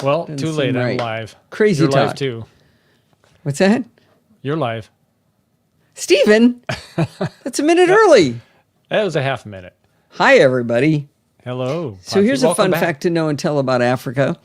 Well, Doesn't too late. seem I'm right. live. Crazy You're talk. live too. What's that? You're live. Steven, that's a minute early. That was a half a minute. Hi, everybody. Hello. So Poppy. here's a Welcome fun back. fact to know and tell about Africa.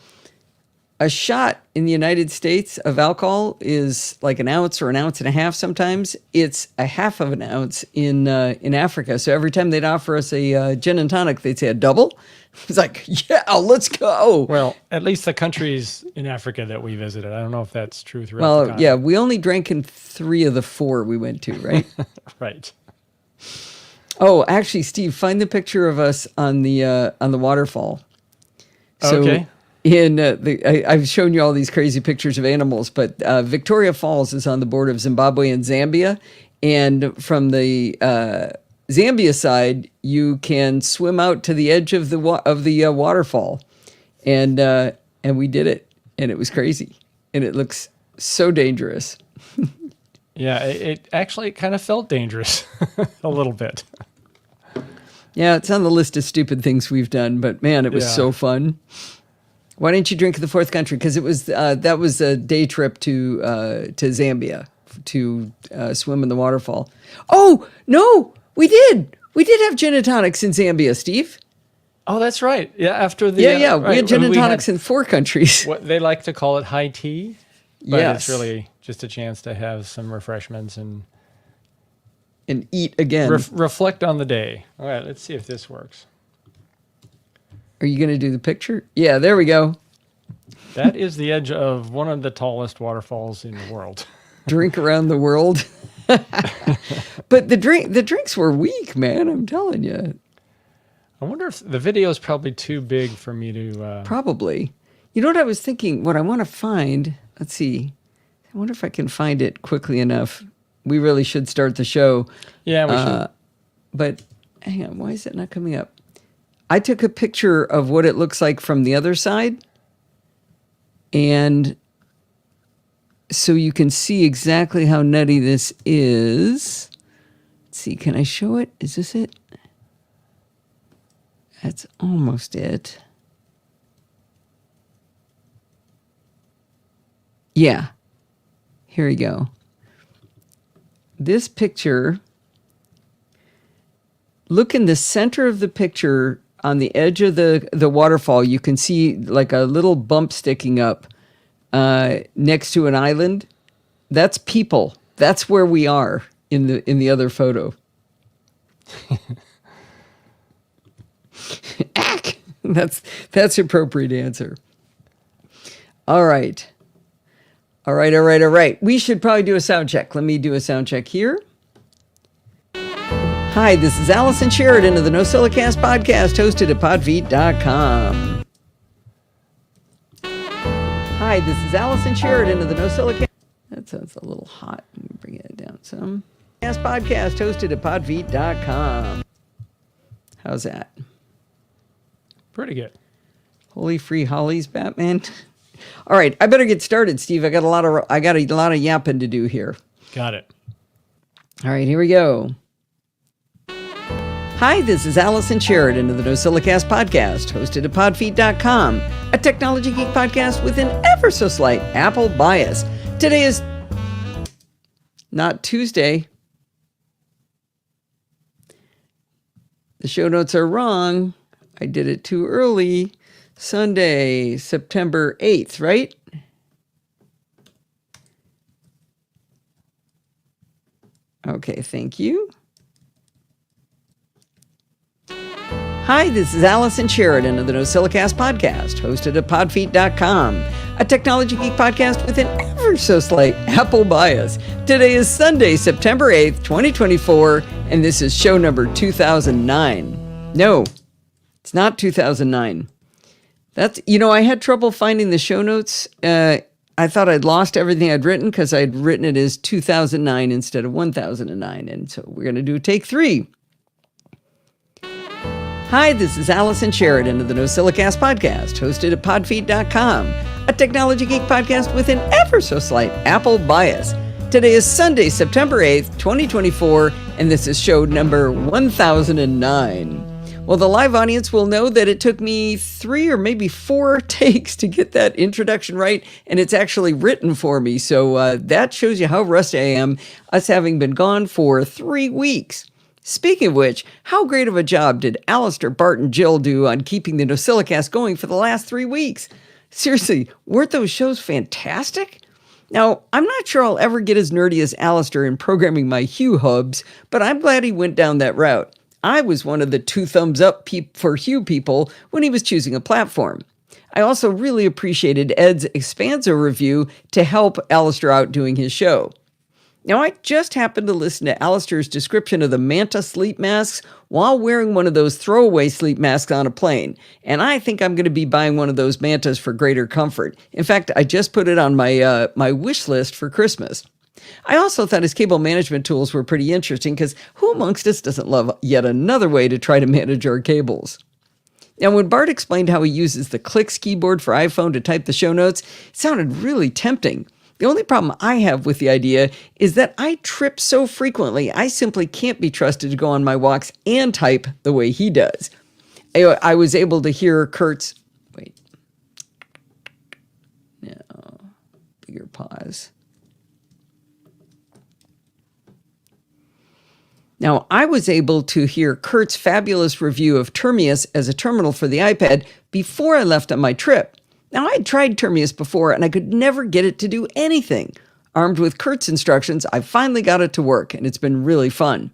A shot in the United States of alcohol is like an ounce or an ounce and a half sometimes. It's a half of an ounce in Africa. So every time they'd offer us a gin and tonic, they'd say a double. It's like, yeah, let's go. Well, at least the countries in Africa that we visited. I don't know if that's true throughout the Well, continent. yeah, we only drank in 3 of the 4 we went to, right? Right. Oh, actually, Steve, find the picture of us on the waterfall. So Okay. I've shown you all these crazy pictures of animals, but Victoria Falls is on the border of Zimbabwe and Zambia, and from the Zambia side, you can swim out to the edge of the waterfall, and we did it, and it was crazy, and it looks so dangerous. Yeah, it actually kind of felt dangerous a little bit. Yeah, it's on the list of stupid things we've done, but man, it was so fun. Why didn't you drink the 4th country? Because it was that was a day trip to Zambia to swim in the waterfall. Oh no, we did have gin and tonics in Zambia, Steve. Oh, that's right. Yeah, after the We right, had gin and we tonics had in 4 countries. what they like to call it high tea. But Yes. it's really just a chance to have some refreshments and Eat again. reflect on the day. All right, let's see if this works. Are you going to do the picture? Yeah, there we go. That is the edge of one of the tallest waterfalls in the world. Drink around the world. But the drinks were weak, man. I'm telling you. I wonder if the video is probably too big for me to... Probably. You know what I was thinking? What I want to find, let's see. I wonder if I can find it quickly enough. We really should start the show. Yeah, we should. But hang on, why is it not coming up? I took a picture of what it looks like from the other side. And so you can see exactly how nutty this is. Let's see, can I show it? Is this it? That's almost it. Yeah. Here we go. This picture, look in the center of the picture on the edge of the waterfall. You can see like a little bump sticking up next to an island. That's people. That's where we are in the other photo. That's appropriate answer. All right. We should probably do a sound check. Let me do a sound check here. Hi, this is Allison Sheridan of the NosillaCast podcast, hosted at podfeet.com. Hi, this is Allison Sheridan of the NosillaCast. That sounds a little hot. Let me bring it down some. Podcast hosted at podfeet.com. How's that? Pretty good. Holy free hollies, Batman. All right, I better get started, Steve. I got a lot of yapping to do here. Got it. All right, here we go. Hi, this is Allison Sheridan of the NosillaCast podcast, hosted at podfeet.com, a technology geek podcast with an ever so slight Apple bias. Today is not Tuesday. The show notes are wrong. I did it too early. Sunday, September 8th, right? Okay, thank you. Hi, this is Allison Sheridan of the NosillaCast podcast, hosted at podfeet.com, a technology geek podcast with an ever so slight Apple bias. Today is Sunday, September 8th, 2024, and this is show number 2009. No, it's not 2009. I had trouble finding the show notes. I thought I'd lost everything I'd written because I'd written it as 2009 instead of 1009. And so we're going to do take 3. Hi, this is Allison Sheridan of the NosillaCast podcast, hosted at podfeet.com, a technology geek podcast with an ever so slight Apple bias. Today is Sunday, September 8th, 2024, and this is show number 1009. Well, the live audience will know that it took me 3 or maybe 4 takes to get that introduction right, and it's actually written for me. So that shows you how rusty I am, us having been gone for 3 weeks. Speaking of which, how great of a job did Alistair, Bart, and Jill do on keeping the NosillaCast going for the last 3 weeks? Seriously, weren't those shows fantastic? Now, I'm not sure I'll ever get as nerdy as Alistair in programming my Hue hubs, but I'm glad he went down that route. I was one of the 2 thumbs up for Hue people when he was choosing a platform. I also really appreciated Ed's Expanso review to help Alistair out doing his show. Now, I just happened to listen to Alistair's description of the Manta sleep masks while wearing one of those throwaway sleep masks on a plane, and I think I'm going to be buying one of those Mantas for greater comfort. In fact, I just put it on my wish list for Christmas. I also thought his cable management tools were pretty interesting because who amongst us doesn't love yet another way to try to manage our cables? Now, when Bart explained how he uses the Clicks keyboard for iPhone to type the show notes, it sounded really tempting. The only problem I have with the idea is that I trip so frequently, I simply can't be trusted to go on my walks and type the way he does. I was able to hear Kurt's... Wait. No. Bigger pause. Now, I was able to hear Kurt's fabulous review of Termius as a terminal for the iPad before I left on my trip. Now, I had tried Termius before, and I could never get it to do anything. Armed with Kurt's instructions, I finally got it to work, and it's been really fun.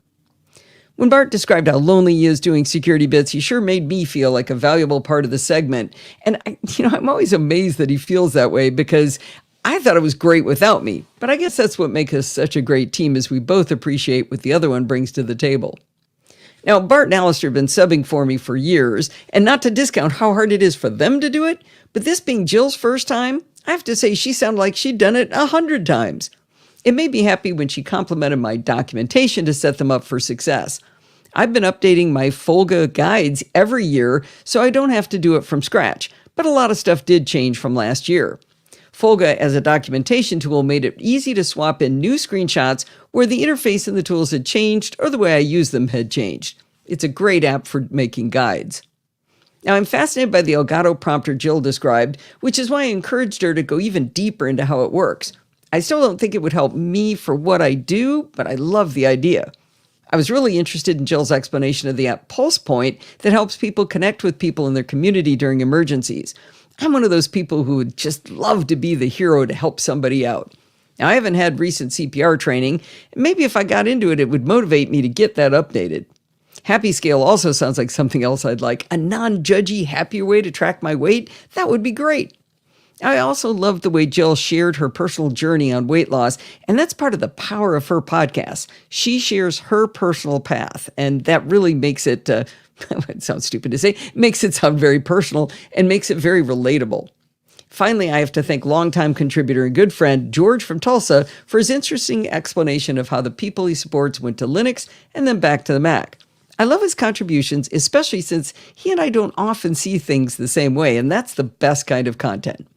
When Bart described how lonely he is doing security bits, he sure made me feel like a valuable part of the segment. And, I'm always amazed that he feels that way because I thought it was great without me. But I guess that's what makes us such a great team, is we both appreciate what the other one brings to the table. Now, Bart and Alistair have been subbing for me for years, and not to discount how hard it is for them to do it, but this being Jill's first time, I have to say she sounded like she'd done it 100 times. It made me happy when she complimented my documentation to set them up for success. I've been updating my Folga guides every year, so I don't have to do it from scratch, but a lot of stuff did change from last year. Folga as a documentation tool made it easy to swap in new screenshots where the interface and the tools had changed or the way I use them had changed. It's a great app for making guides. Now, I'm fascinated by the Elgato prompter Jill described, which is why I encouraged her to go even deeper into how it works. I still don't think it would help me for what I do, but I love the idea. I was really interested in Jill's explanation of the app Pulse Point that helps people connect with people in their community during emergencies. I'm one of those people who would just love to be the hero to help somebody out. Now, I haven't had recent CPR training, and maybe if I got into it, it would motivate me to get that updated. Happy Scale also sounds like something else I'd like. A non-judgy, happier way to track my weight? That would be great. I also love the way Jill shared her personal journey on weight loss, and that's part of the power of her podcast. She shares her personal path, and that really makes it, it sounds stupid to say, makes it sound very personal and makes it very relatable. Finally, I have to thank longtime contributor and good friend George from Tulsa for his interesting explanation of how the people he supports went to Linux and then back to the Mac. I love his contributions, especially since he and I don't often see things the same way, and that's the best kind of content.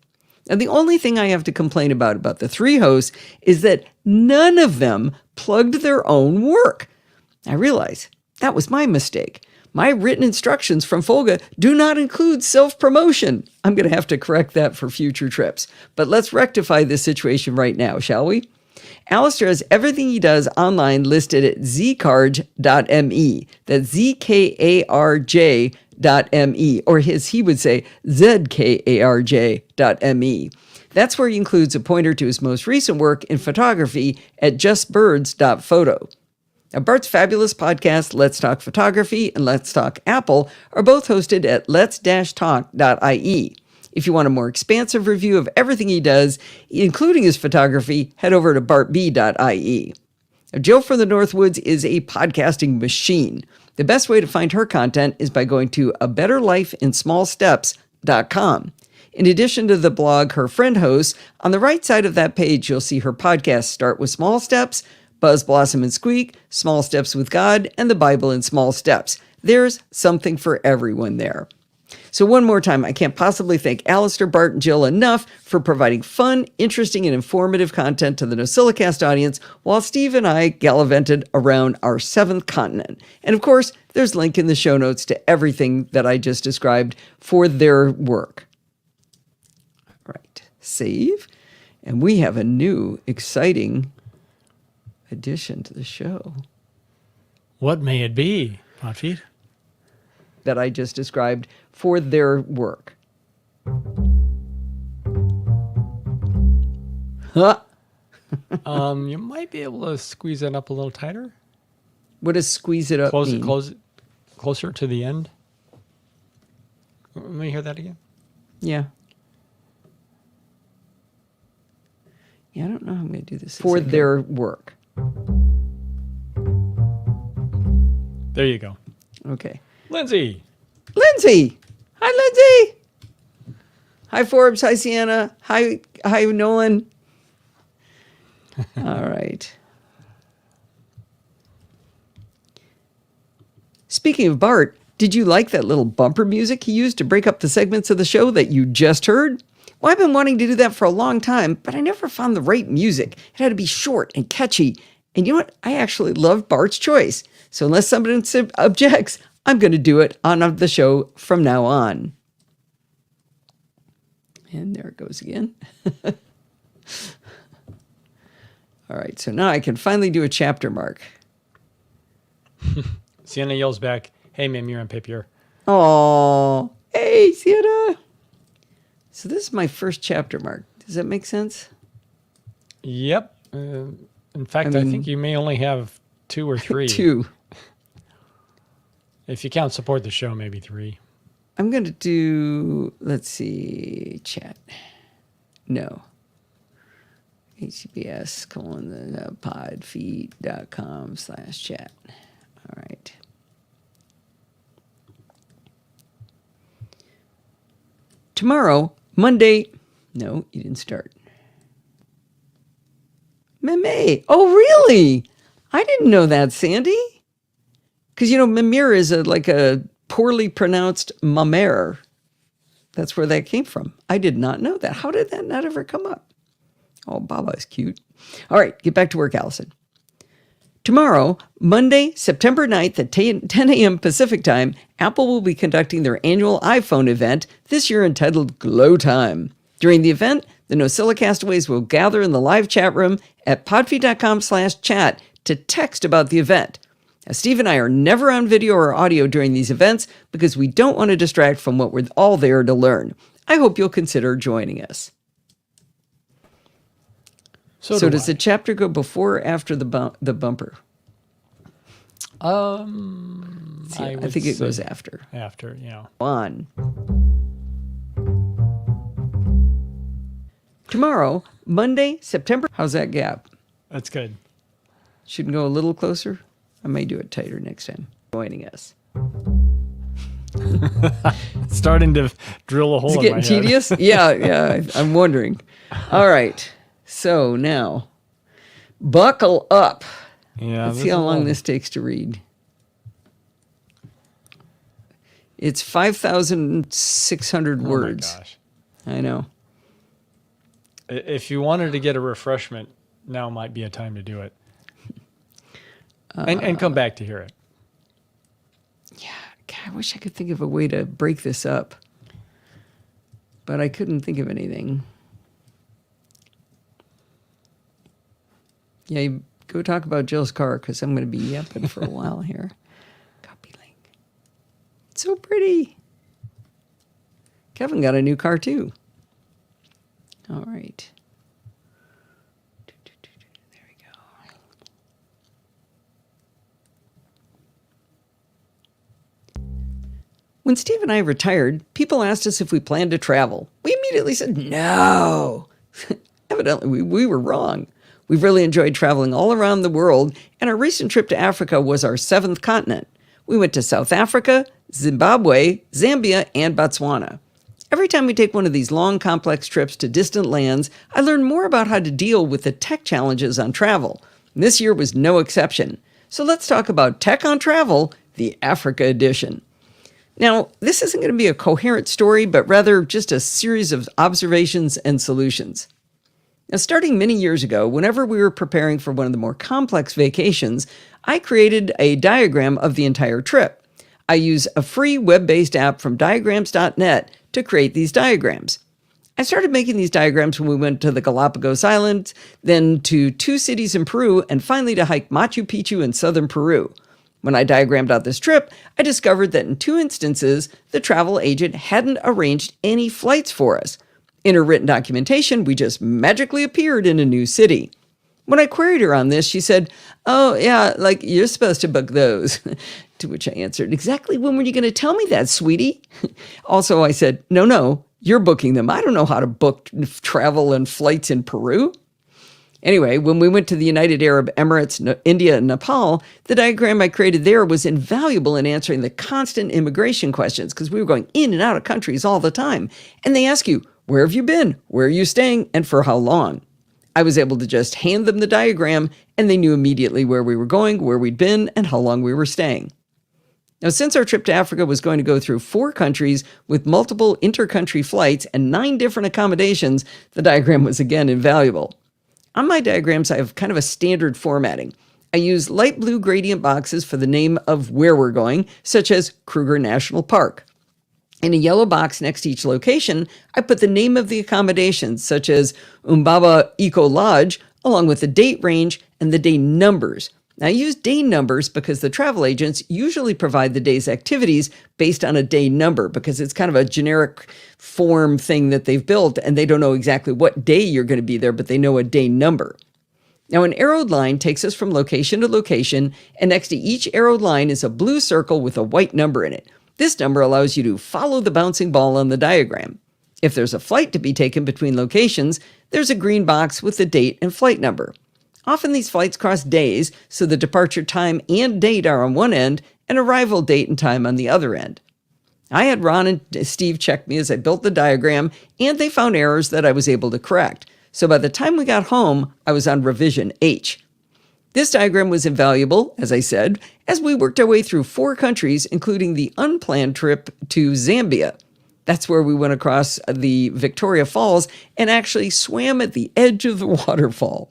Now, the only thing I have to complain about the 3 hosts is that none of them plugged their own work. I realize that was my mistake. My written instructions from Folga do not include self-promotion. I'm going to have to correct that for future trips. But let's rectify this situation right now, shall we? Alistair has everything he does online listed at zkarj.me. That's zkarj.me, or as he would say, zkarj.me. That's where he includes a pointer to his most recent work in photography at justbirds.photo. Now, Bart's fabulous podcast, Let's Talk Photography and Let's Talk Apple, are both hosted at lets-talk.ie. If you want a more expansive review of everything he does, including his photography, head over to bartb.ie. Now, Jill from the Northwoods is a podcasting machine. The best way to find her content is by going to abetterlifeinsmallsteps.com. In addition to the blog her friend hosts, on the right side of that page, you'll see her podcasts Start with Small Steps, Buzz, Blossom, and Squeak, Small Steps with God, and the Bible in Small Steps. There's something for everyone there. So one more time, I can't possibly thank Alistair, Bart, and Jill enough for providing fun, interesting, and informative content to the NosillaCast audience while Steve and I gallivanted around our seventh continent. And of course, there's a link in the show notes to everything that I just described for their work. All right, save. And we have a new, exciting addition to the show. What may it be, Podfeed? That I just described for their work. Huh. You might be able to squeeze that up a little tighter. What does squeeze it up mean? Close it closer to the end. Let me hear that again. Yeah. Yeah, I don't know how I'm going to do this. For their work. There you go. Okay. Lindsay. Lindsay. Hi, Lindsay. Hi, Forbes. Hi, Sienna. Hi, Nolan. All right. Speaking of Bart, did you like that little bumper music he used to break up the segments of the show that you just heard? Well, I've been wanting to do that for a long time, but I never found the right music. It had to be short and catchy. And you know what? I actually love Bart's choice. So unless somebody objects, I'm going to do it on the show from now on. And there it goes again. All right, so now I can finally do a chapter mark. Sienna yells back, "Hey, ma'am, you're on paper." Oh, hey, Sienna. So this is my first chapter mark. Does that make sense? Yep. In fact, I think you may only have 2 or 3. 2. If you count support the show, maybe 3. I'm going to do, let's see, chat. No. https://podfeed.com/chat. All right. Tomorrow, Monday. No, you didn't start. Meme. Oh, really? I didn't know that, Sandy. Because, you know, Mimir is like a poorly pronounced mamer. That's where that came from. I did not know that. How did that not ever come up? Oh, Baba is cute. All right, get back to work, Allison. Tomorrow, Monday, September 9th at 10 a.m. Pacific Time, Apple will be conducting their annual iPhone event, this year entitled Glow Time. During the event, the NosillaCastaways will gather in the live chat room at podfeed.com/chat to text about the event. Now, Steve and I are never on video or audio during these events because we don't want to distract from what we're all there to learn. I hope you'll consider joining us. So does the chapter go before or after the bumper? I think it goes after. After, yeah. On. Tomorrow, Monday, September. How's that gap? That's good. Shouldn't go a little closer? I may do it tighter next time. Joining us. It's starting to drill a hole in my head. It's getting tedious? Yeah, I'm wondering. All right. So now, buckle up. Yeah. Let's see how long this takes to read. It's 5,600 words. Oh my gosh. I know. If you wanted to get a refreshment, now might be a time to do it. And come back to hear it. Yeah, God, I wish I could think of a way to break this up. But I couldn't think of anything. Yeah, you go talk about Jill's car because I'm going to be yapping for a while here. Copy link. It's so pretty. Kevin got a new car too. All right. There we go. When Steve and I retired, people asked us if we planned to travel. We immediately said no. Evidently, we were wrong. We've really enjoyed traveling all around the world, and our recent trip to Africa was our 7th continent. We went to South Africa, Zimbabwe, Zambia, and Botswana. Every time we take one of these long, complex trips to distant lands, I learn more about how to deal with the tech challenges on travel. And this year was no exception. So let's talk about Tech on Travel, the Africa edition. Now, this isn't going to be a coherent story, but rather just a series of observations and solutions. Now, starting many years ago, whenever we were preparing for one of the more complex vacations, I created a diagram of the entire trip. I use a free web-based app from diagrams.net to create these diagrams. I started making these diagrams when we went to the Galapagos Islands, then to 2 cities in Peru, and finally to hike Machu Picchu in southern Peru. When I diagrammed out this trip, I discovered that in 2 instances, the travel agent hadn't arranged any flights for us. In her written documentation, we just magically appeared in a new city. When I queried her on this, she said, "Oh, yeah, like you're supposed to book those." To which I answered, "Exactly when were you going to tell me that, sweetie?" Also, I said, No, you're booking them. I don't know how to book travel and flights in Peru." Anyway, when we went to the United Arab Emirates, India, and Nepal, the diagram I created there was invaluable in answering the constant immigration questions because we were going in and out of countries all the time. And they ask you, where have you been? Where are you staying? And for how long? I was able to just hand them the diagram and they knew immediately where we were going, where we'd been, and how long we were staying. Now, since our trip to Africa was going to go through 4 countries with multiple inter-country flights and 9 different accommodations, the diagram was again invaluable. On my diagrams, I have kind of a standard formatting. I use light blue gradient boxes for the name of where we're going, such as Kruger National Park. In a yellow box next to each location, I put the name of the accommodations, such as Umbaba Eco Lodge, along with the date range and the day numbers. Now, I use day numbers because the travel agents usually provide the day's activities based on a day number because it's kind of a generic form thing that they've built and they don't know exactly what day you're going to be there, but they know a day number. Now, an arrowed line takes us from location to location, and next to each arrowed line is a blue circle with a white number in it. This number allows you to follow the bouncing ball on the diagram. If there's a flight to be taken between locations, there's a green box with the date and flight number. Often these flights cross days, so the departure time and date are on one end and arrival date and time on the other end. I had Ron and Steve check me as I built the diagram, and they found errors that I was able to correct. So by the time we got home, I was on revision H. This diagram was invaluable, as I said, as we worked our way through 4 countries, including the unplanned trip to Zambia. That's where we went across the Victoria Falls and actually swam at the edge of the waterfall.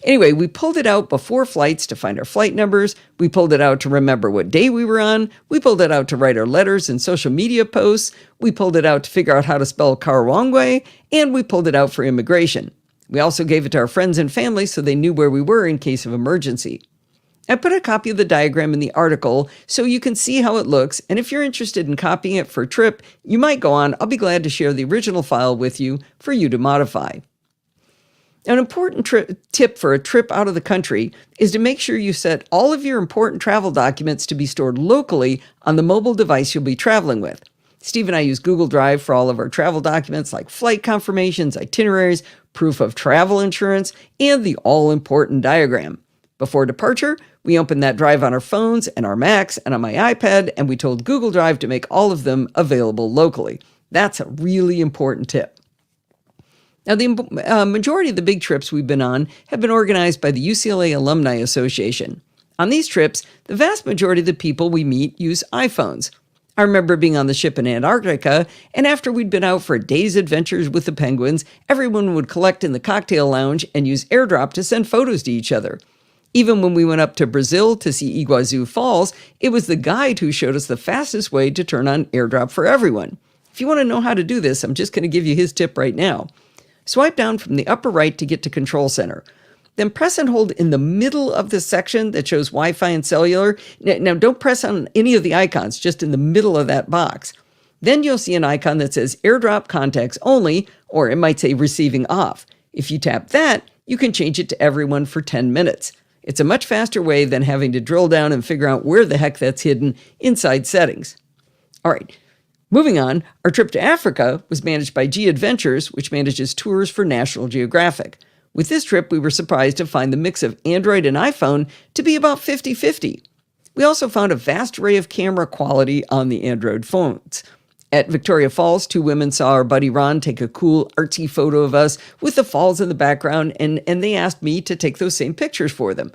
Anyway, we pulled it out before flights to find our flight numbers. We pulled it out to remember what day we were on. We pulled it out to write our letters and social media posts. We pulled it out to figure out how to spell Karawangwe. And we pulled it out for immigration. We also gave it to our friends and family so they knew where we were in case of emergency. I put a copy of the diagram in the article so you can see how it looks. And if you're interested in copying it for a trip, you might go on. I'll be glad to share the original file with you for you to modify. An important tip for a trip out of the country is to make sure you set all of your important travel documents to be stored locally on the mobile device you'll be traveling with. Steve and I use Google Drive for all of our travel documents like flight confirmations, itineraries, proof of travel insurance, and the all-important diagram. Before departure, we opened that drive on our phones and our Macs and on my iPad, and we told Google Drive to make all of them available locally. That's a really important tip. Now, the majority of the big trips we've been on have been organized by the UCLA Alumni Association. On these trips, the vast majority of the people we meet use iPhones. I remember being on the ship in Antarctica, and after we'd been out for a day's adventures with the penguins, everyone would collect in the cocktail lounge and use AirDrop to send photos to each other. Even when we went up to Brazil to see Iguazu Falls, it was the guide who showed us the fastest way to turn on AirDrop for everyone. If you want to know how to do this, I'm just going to give you his tip right now. Swipe down from the upper right to get to Control Center. Then press and hold in the middle of the section that shows Wi-Fi and cellular. Now, don't press on any of the icons, just in the middle of that box. Then you'll see an icon that says AirDrop Contacts Only, or it might say Receiving Off. If you tap that, you can change it to everyone for 10 minutes. It's a much faster way than having to drill down and figure out where the heck that's hidden inside settings. All right. Moving on, our trip to Africa was managed by G Adventures, which manages tours for National Geographic. With this trip, we were surprised to find the mix of Android and iPhone to be about 50-50. We also found a vast array of camera quality on the Android phones. At Victoria Falls, 2 women saw our buddy Ron take a cool artsy photo of us with the falls in the background, and they asked me to take those same pictures for them.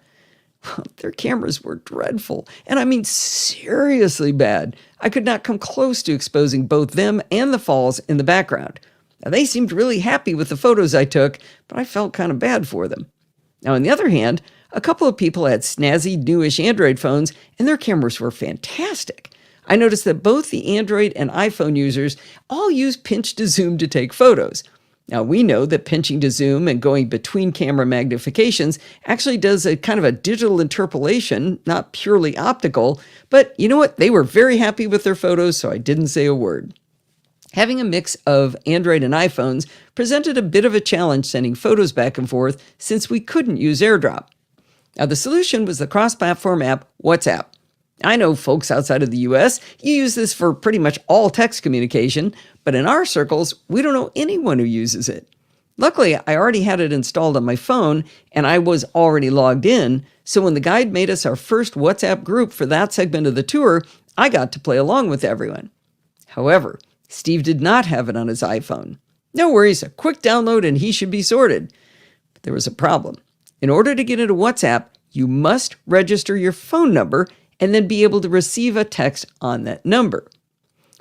Their cameras were dreadful, and I mean seriously bad. I could not come close to exposing both them and the falls in the background. Now, they seemed really happy with the photos I took, but I felt kind of bad for them. Now, on the other hand, a couple of people had snazzy, newish Android phones, and their cameras were fantastic. I noticed that both the Android and iPhone users all use pinch to zoom to take photos. Now, we know that pinching to zoom and going between camera magnifications actually does a kind of a digital interpolation, not purely optical, but you know what? They were very happy with their photos, so I didn't say a word. Having a mix of Android and iPhones presented a bit of a challenge sending photos back and forth since we couldn't use AirDrop. Now, the solution was the cross-platform app WhatsApp. I know folks outside of the US, you use this for pretty much all text communication, but in our circles, we don't know anyone who uses it. Luckily, I already had it installed on my phone, and I was already logged in, so when the guide made us our first WhatsApp group for that segment of the tour, I got to play along with everyone. However, Steve did not have it on his iPhone. No worries, a quick download and he should be sorted. But there was a problem. In order to get into WhatsApp, you must register your phone number and then be able to receive a text on that number.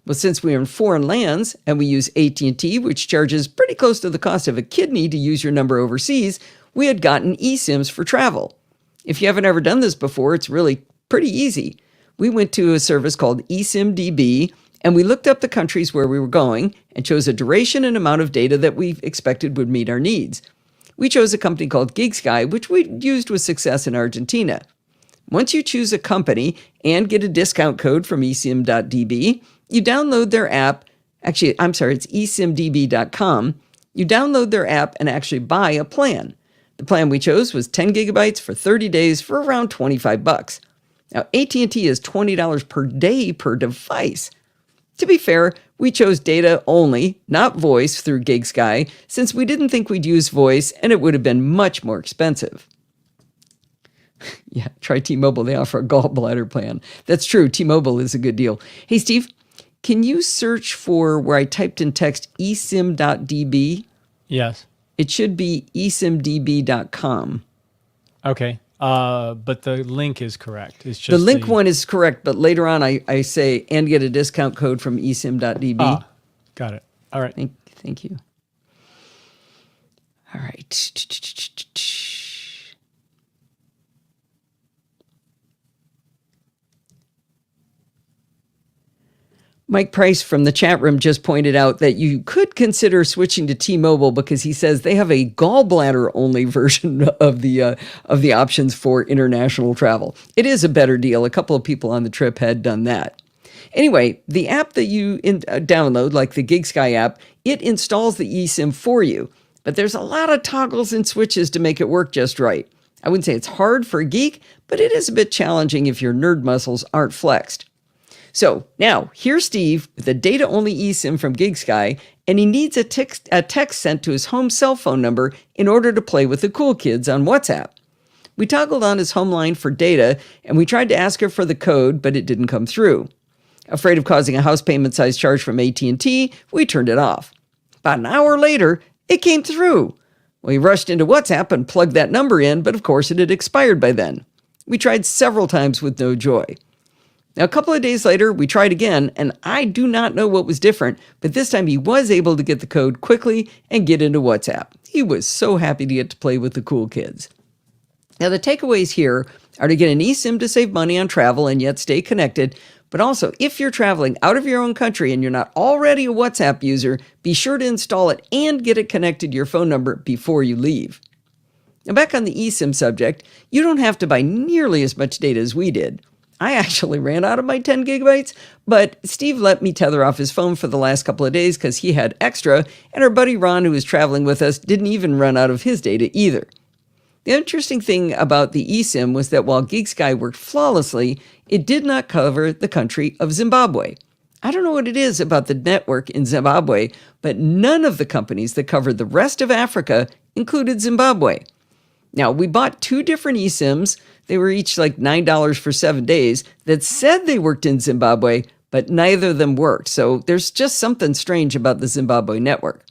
Well, since we are in foreign lands and we use AT&T, which charges pretty close to the cost of a kidney to use your number overseas, we had gotten eSIMs for travel. If you haven't ever done this before, it's really pretty easy. We went to a service called eSIMDB, and we looked up the countries where we were going and chose a duration and amount of data that we expected would meet our needs. We chose a company called GigSky, which we used with success in Argentina. Once you choose a company and get a discount code from eSIM.db, you download their app. It's eSIMDB.com. You download their app and actually buy a plan. The plan we chose was 10 gigabytes for 30 days for around $25. Now, AT&T is $20 per day per device. To be fair, we chose data only, not voice through GigSky, since we didn't think we'd use voice and it would have been much more expensive. Yeah, try T-Mobile. They offer a gallbladder plan. That's true. T-Mobile is a good deal. Hey, Steve, can you search for where I typed in text eSIM.db? Yes. It should be eSIMDB.com. Okay. But the link is correct. It's just the link one is correct, but later on I say, and get a discount code from eSIM.db. Ah, got it. All right. Thank you. All right. Mike Price from the chat room just pointed out that you could consider switching to T-Mobile because he says they have a gallbladder-only version of the options for international travel. It is a better deal. A couple of people on the trip had done that. Anyway, the app that you download, like the GigSky app, it installs the eSIM for you. But there's a lot of toggles and switches to make it work just right. I wouldn't say it's hard for a geek, but it is a bit challenging if your nerd muscles aren't flexed. So now, here's Steve with a data-only eSIM from GigSky, and he needs a text sent to his home cell phone number in order to play with the cool kids on WhatsApp. We toggled on his home line for data, and we tried to ask her for the code, but it didn't come through. Afraid of causing a house payment-sized charge from AT&T, we turned it off. About an hour later, it came through. Well, he rushed into WhatsApp and plugged that number in, but of course it had expired by then. We tried several times with no joy. Now, a couple of days later, we tried again, and I do not know what was different, but this time he was able to get the code quickly and get into WhatsApp. He was so happy to get to play with the cool kids. Now, the takeaways here are to get an eSIM to save money on travel and yet stay connected, but also, if you're traveling out of your own country and you're not already a WhatsApp user, be sure to install it and get it connected to your phone number before you leave. Now, back on the eSIM subject, you don't have to buy nearly as much data as we did. I actually ran out of my 10 gigabytes, but Steve let me tether off his phone for the last couple of days because he had extra, and our buddy Ron, who was traveling with us, didn't even run out of his data either. The interesting thing about the eSIM was that while GigSky worked flawlessly, it did not cover the country of Zimbabwe. I don't know what it is about the network in Zimbabwe, but none of the companies that covered the rest of Africa included Zimbabwe. Now, we bought two different eSIMs. They were each like $9 for 7 days that said they worked in Zimbabwe, but neither of them worked. So there's just something strange about the Zimbabwe network.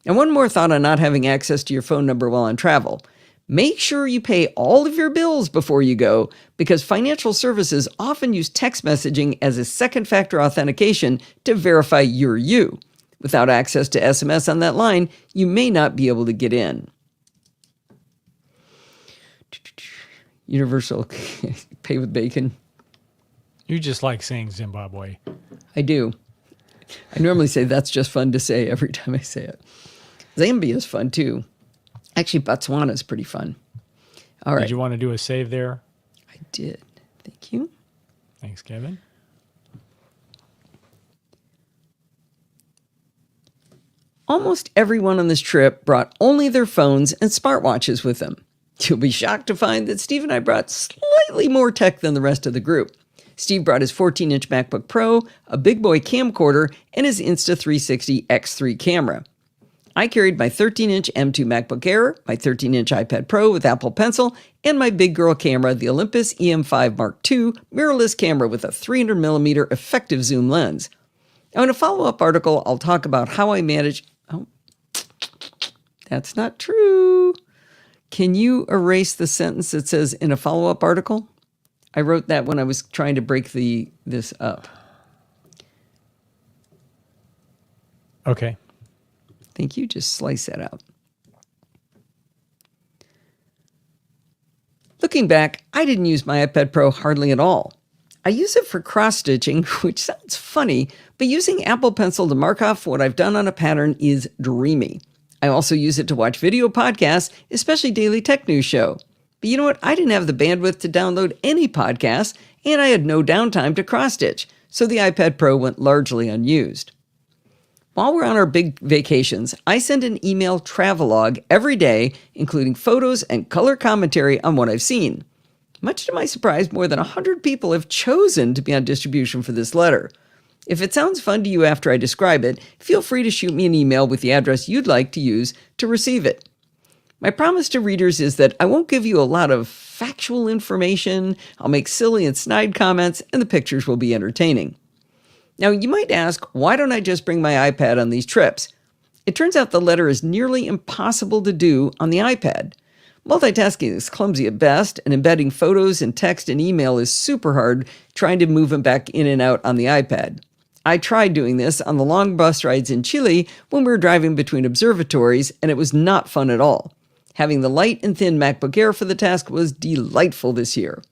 And one more thought on not having access to your phone number while on travel. Make sure you pay all of your bills before you go, because financial services often use text messaging as a second factor authentication to verify you're you. Without access to SMS on that line, you may not be able to get in. Universal pay with bacon. You just like saying Zimbabwe. I do. I normally say that's just fun to say every time I say it. Zambia is fun too. Actually, Botswana is pretty fun. All right. Did you want to do a save there? I did. Thank you. Thanks, Kevin. Almost everyone on this trip brought only their phones and smartwatches with them. You'll be shocked to find that Steve and I brought slightly more tech than the rest of the group. Steve brought his 14-inch MacBook Pro, a big boy camcorder, and his Insta360 X3 camera. I carried my 13-inch M2 MacBook Air, my 13-inch iPad Pro with Apple Pencil, and my big girl camera, the Olympus EM5 Mark II mirrorless camera with a 300mm effective zoom lens. Now, in a follow-up article, I'll talk about how I manage... Oh, that's not true. Can you erase the sentence that says in a follow-up article? I wrote that when I was trying to break this up. Okay. Thank you. Just slice that out. Looking back, I didn't use my iPad Pro hardly at all. I use it for cross-stitching, which sounds funny, but using Apple Pencil to mark off what I've done on a pattern is dreamy. I also use it to watch video podcasts, especially Daily Tech News Show. But you know what? I didn't have the bandwidth to download any podcasts, and I had no downtime to cross-stitch, so the iPad Pro went largely unused. While we're on our big vacations, I send an email travelogue every day, including photos and color commentary on what I've seen. Much to my surprise, more than 100 people have chosen to be on distribution for this letter. If it sounds fun to you after I describe it, feel free to shoot me an email with the address you'd like to use to receive it. My promise to readers is that I won't give you a lot of factual information, I'll make silly and snide comments, and the pictures will be entertaining. Now, you might ask, why don't I just bring my iPad on these trips? It turns out the letter is nearly impossible to do on the iPad. Multitasking is clumsy at best, and embedding photos and text and email is super hard trying to move them back in and out on the iPad. I tried doing this on the long bus rides in Chile when we were driving between observatories, and it was not fun at all. Having the light and thin MacBook Air for the task was delightful this year.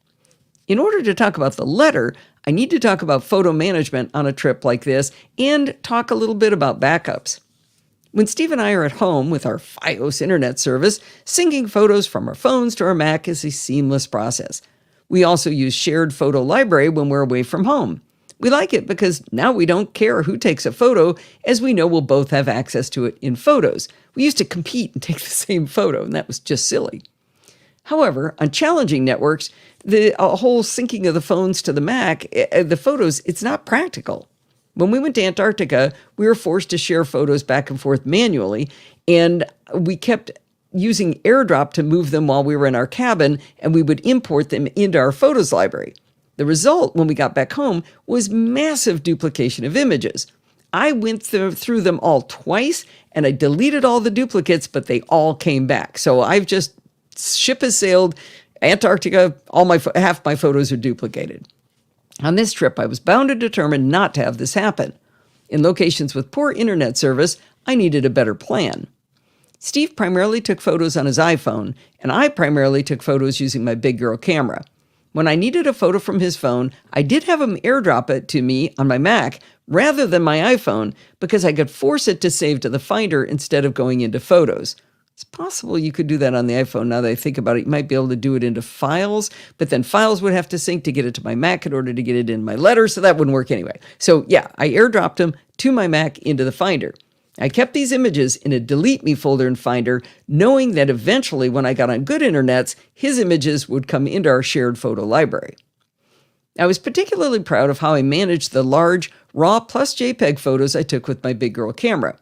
In order to talk about the letter, I need to talk about photo management on a trip like this and talk a little bit about backups. When Steve and I are at home with our Fios internet service, syncing photos from our phones to our Mac is a seamless process. We also use shared photo library when we're away from home. We like it because now we don't care who takes a photo, as we know we'll both have access to it in Photos. We used to compete and take the same photo, and that was just silly. However, on challenging networks, the whole syncing of the phones to the Mac, the photos, it's not practical. When we went to Antarctica, we were forced to share photos back and forth manually, and we kept using AirDrop to move them while we were in our cabin, and we would import them into our Photos library. The result, when we got back home, was massive duplication of images. I went through them all twice, and I deleted all the duplicates, but they all came back. So I've just, ship has sailed, Antarctica, half my photos are duplicated. On this trip, I was bound and determined not to have this happen. In locations with poor internet service, I needed a better plan. Steve primarily took photos on his iPhone, and I primarily took photos using my big girl camera. When I needed a photo from his phone, I did have him AirDrop it to me on my Mac rather than my iPhone, because I could force it to save to the Finder instead of going into Photos. It's possible you could do that on the iPhone. Now that I think about it, you might be able to do it into Files, but then Files would have to sync to get it to my Mac in order to get it in my letter, so that wouldn't work anyway. So yeah, I AirDropped them to my Mac into the Finder. I kept these images in a Delete Me folder in Finder, knowing that eventually when I got on good internets, his images would come into our shared photo library. I was particularly proud of how I managed the large RAW plus JPEG photos I took with my big girl camera.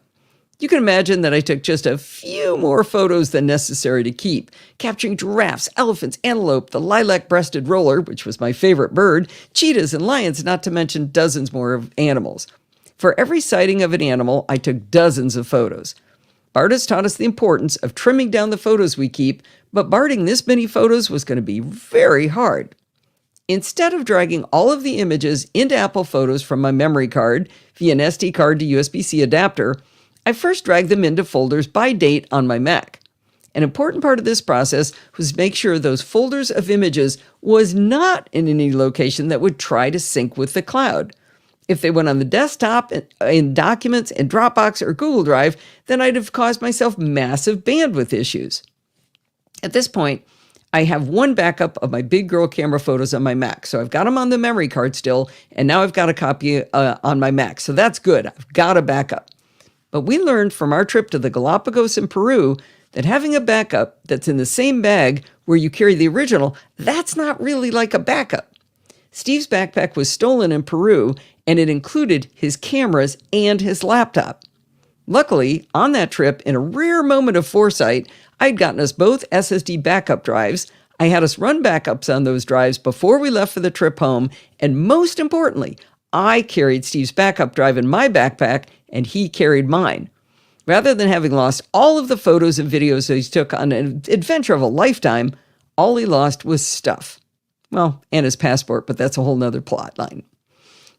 You can imagine that I took just a few more photos than necessary to keep, capturing giraffes, elephants, antelope, the lilac-breasted roller, which was my favorite bird, cheetahs and lions, not to mention dozens more of animals. For every sighting of an animal, I took dozens of photos. Bart has taught us the importance of trimming down the photos we keep, but Barting this many photos was going to be very hard. Instead of dragging all of the images into Apple Photos from my memory card via an SD card to USB-C adapter, I first dragged them into folders by date on my Mac. An important part of this process was to make sure those folders of images was not in any location that would try to sync with the cloud. If they went on the desktop, in Documents, in Dropbox, or Google Drive, then I'd have caused myself massive bandwidth issues. At this point, I have one backup of my big girl camera photos on my Mac. So I've got them on the memory card still, and now I've got a copy on my Mac. So that's good. I've got a backup. But we learned from our trip to the Galapagos in Peru that having a backup that's in the same bag where you carry the original, that's not really like a backup. Steve's backpack was stolen in Peru, and it included his cameras and his laptop. Luckily, on that trip, in a rare moment of foresight, I'd gotten us both SSD backup drives. I had us run backups on those drives before we left for the trip home, and most importantly, I carried Steve's backup drive in my backpack, and he carried mine. Rather than having lost all of the photos and videos that he took on an adventure of a lifetime, all he lost was stuff. Well, and his passport, but that's a whole nother plot line.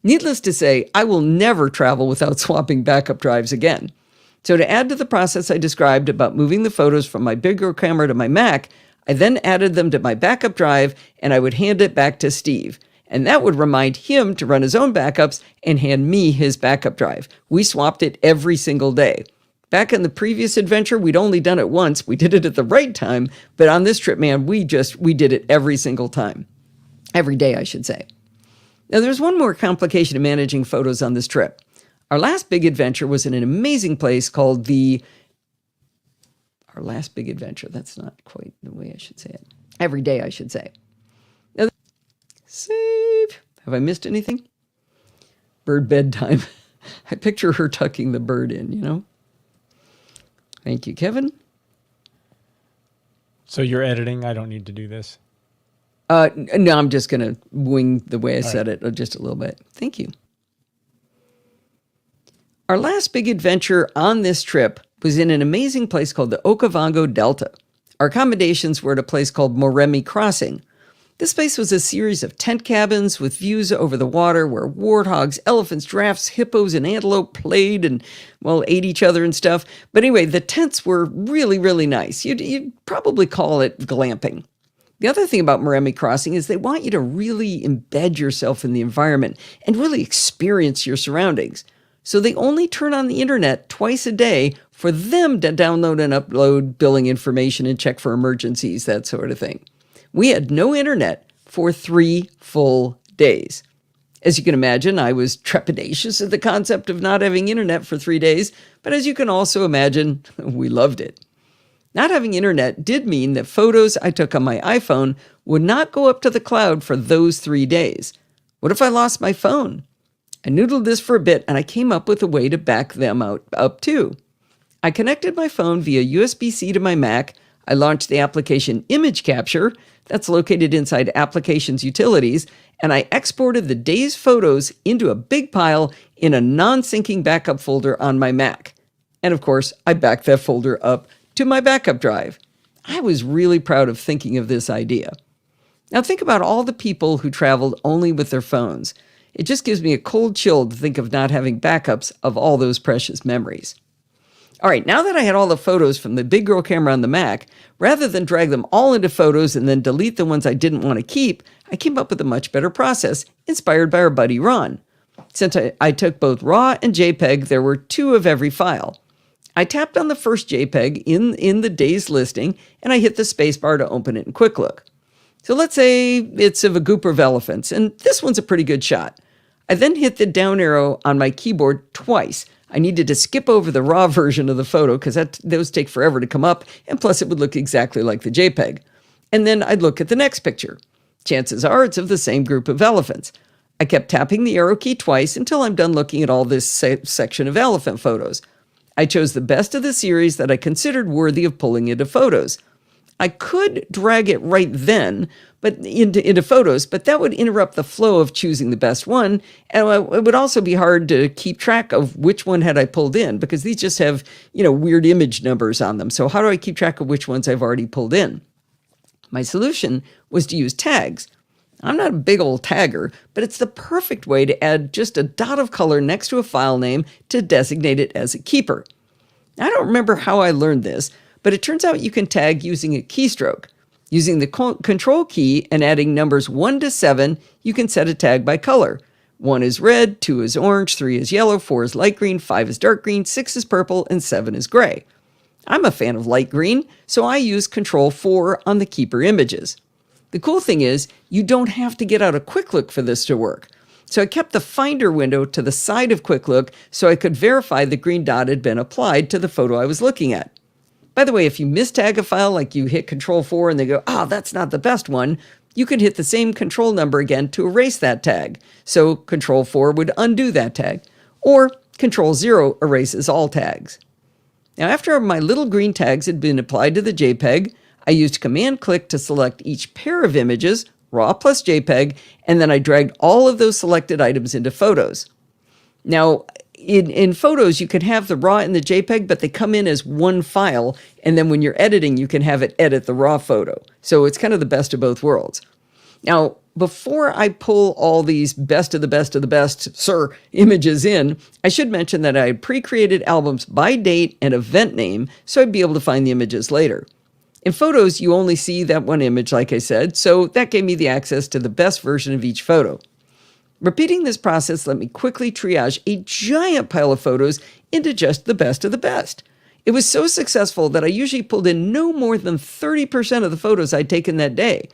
Needless to say, I will never travel without swapping backup drives again. So to add to the process I described about moving the photos from my bigger camera to my Mac, I then added them to my backup drive, and I would hand it back to Steve. And that would remind him to run his own backups and hand me his backup drive. We swapped it every single day. Back in the previous adventure, we'd only done it once. We did it at the right time, but on this trip, man, we did it every single time. Every day, I should say. Now, there's one more complication of managing photos on this trip. Our last big adventure was in an amazing place called Our last big adventure. That's not quite the way I should say it. Every day, I should say. Now, save. Have I missed anything? Bird bedtime. I picture her tucking the bird in, you know? Thank you, Kevin. So you're editing. I don't need to do this. No, I'm just going to wing the way I said it just a little bit. Thank you. Our last big adventure on this trip was in an amazing place called the Okavango Delta. Our accommodations were at a place called Moremi Crossing. This place was a series of tent cabins with views over the water where warthogs, elephants, giraffes, hippos, and antelope played and, well, ate each other and stuff. But anyway, the tents were really, really nice. You'd probably call it glamping. The other thing about Moremi Crossing is they want you to really embed yourself in the environment and really experience your surroundings. So they only turn on the internet twice a day for them to download and upload billing information and check for emergencies, that sort of thing. We had no internet for 3 full days. As you can imagine, I was trepidatious at the concept of not having internet for 3 days, but as you can also imagine, we loved it. Not having internet did mean that photos I took on my iPhone would not go up to the cloud for those 3 days. What if I lost my phone? I noodled this for a bit, and I came up with a way to back them up too. I connected my phone via USB-C to my Mac. I launched the application Image Capture, that's located inside Applications Utilities, and I exported the day's photos into a big pile in a non-syncing backup folder on my Mac. And of course, I backed that folder up to my backup drive. I was really proud of thinking of this idea. Now think about all the people who traveled only with their phones. It just gives me a cold chill to think of not having backups of all those precious memories. All right, now that I had all the photos from the big girl camera on the Mac, rather than drag them all into photos and then delete the ones I didn't want to keep, I came up with a much better process, inspired by our buddy Ron. Since I took both RAW and JPEG, there were 2 of every file. I tapped on the first JPEG in the day's listing, and I hit the spacebar to open it in Quick Look. So let's say it's of a group of elephants, and this one's a pretty good shot. I then hit the down arrow on my keyboard twice. I needed to skip over the RAW version of the photo because those take forever to come up, and plus it would look exactly like the JPEG. And then I'd look at the next picture. Chances are it's of the same group of elephants. I kept tapping the arrow key twice until I'm done looking at all this section of elephant photos. I chose the best of the series that I considered worthy of pulling into photos. I could drag it right then, but into photos, but that would interrupt the flow of choosing the best one. And it would also be hard to keep track of which one had I pulled in, because these just have, weird image numbers on them. So how do I keep track of which ones I've already pulled in? My solution was to use tags. I'm not a big old tagger, but it's the perfect way to add just a dot of color next to a file name to designate it as a keeper. I don't remember how I learned this, but it turns out you can tag using a keystroke. Using the control key and adding numbers 1 to 7, you can set a tag by color. 1 is red, 2 is orange, 3 is yellow, 4 is light green, 5 is dark green, 6 is purple, and 7 is gray. I'm a fan of light green, so I use Control 4 on the keeper images. The cool thing is, you don't have to get out a Quick Look for this to work. So I kept the Finder window to the side of Quick Look so I could verify the green dot had been applied to the photo I was looking at. By the way, if you mistag a file, like you hit Control 4 and they go, that's not the best one, you could hit the same control number again to erase that tag. So Control 4 would undo that tag. Or Control 0 erases all tags. Now, after my little green tags had been applied to the JPEG, I used Command-click to select each pair of images, RAW plus JPEG, and then I dragged all of those selected items into Photos. Now, in Photos, you can have the RAW and the JPEG, but they come in as one file, and then when you're editing, you can have it edit the RAW photo. So it's kind of the best of both worlds. Now, before I pull all these best of the best of the best, images in, I should mention that I had pre-created albums by date and event name, so I'd be able to find the images later. In Photos, you only see that one image, like I said, so that gave me the access to the best version of each photo. Repeating this process let me quickly triage a giant pile of photos into just the best of the best. It was so successful that I usually pulled in no more than 30% of the photos I'd taken that day.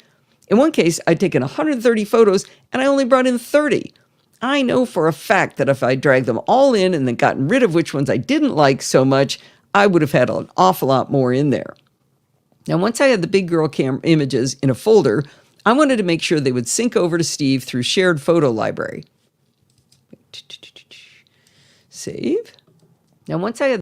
In one case, I'd taken 130 photos and I only brought in 30. I know for a fact that if I dragged them all in and then gotten rid of which ones I didn't like so much, I would have had an awful lot more in there. Now, once I had the big girl images in a folder, I wanted to make sure they would sync over to Steve through shared photo library. Save. Now, once I had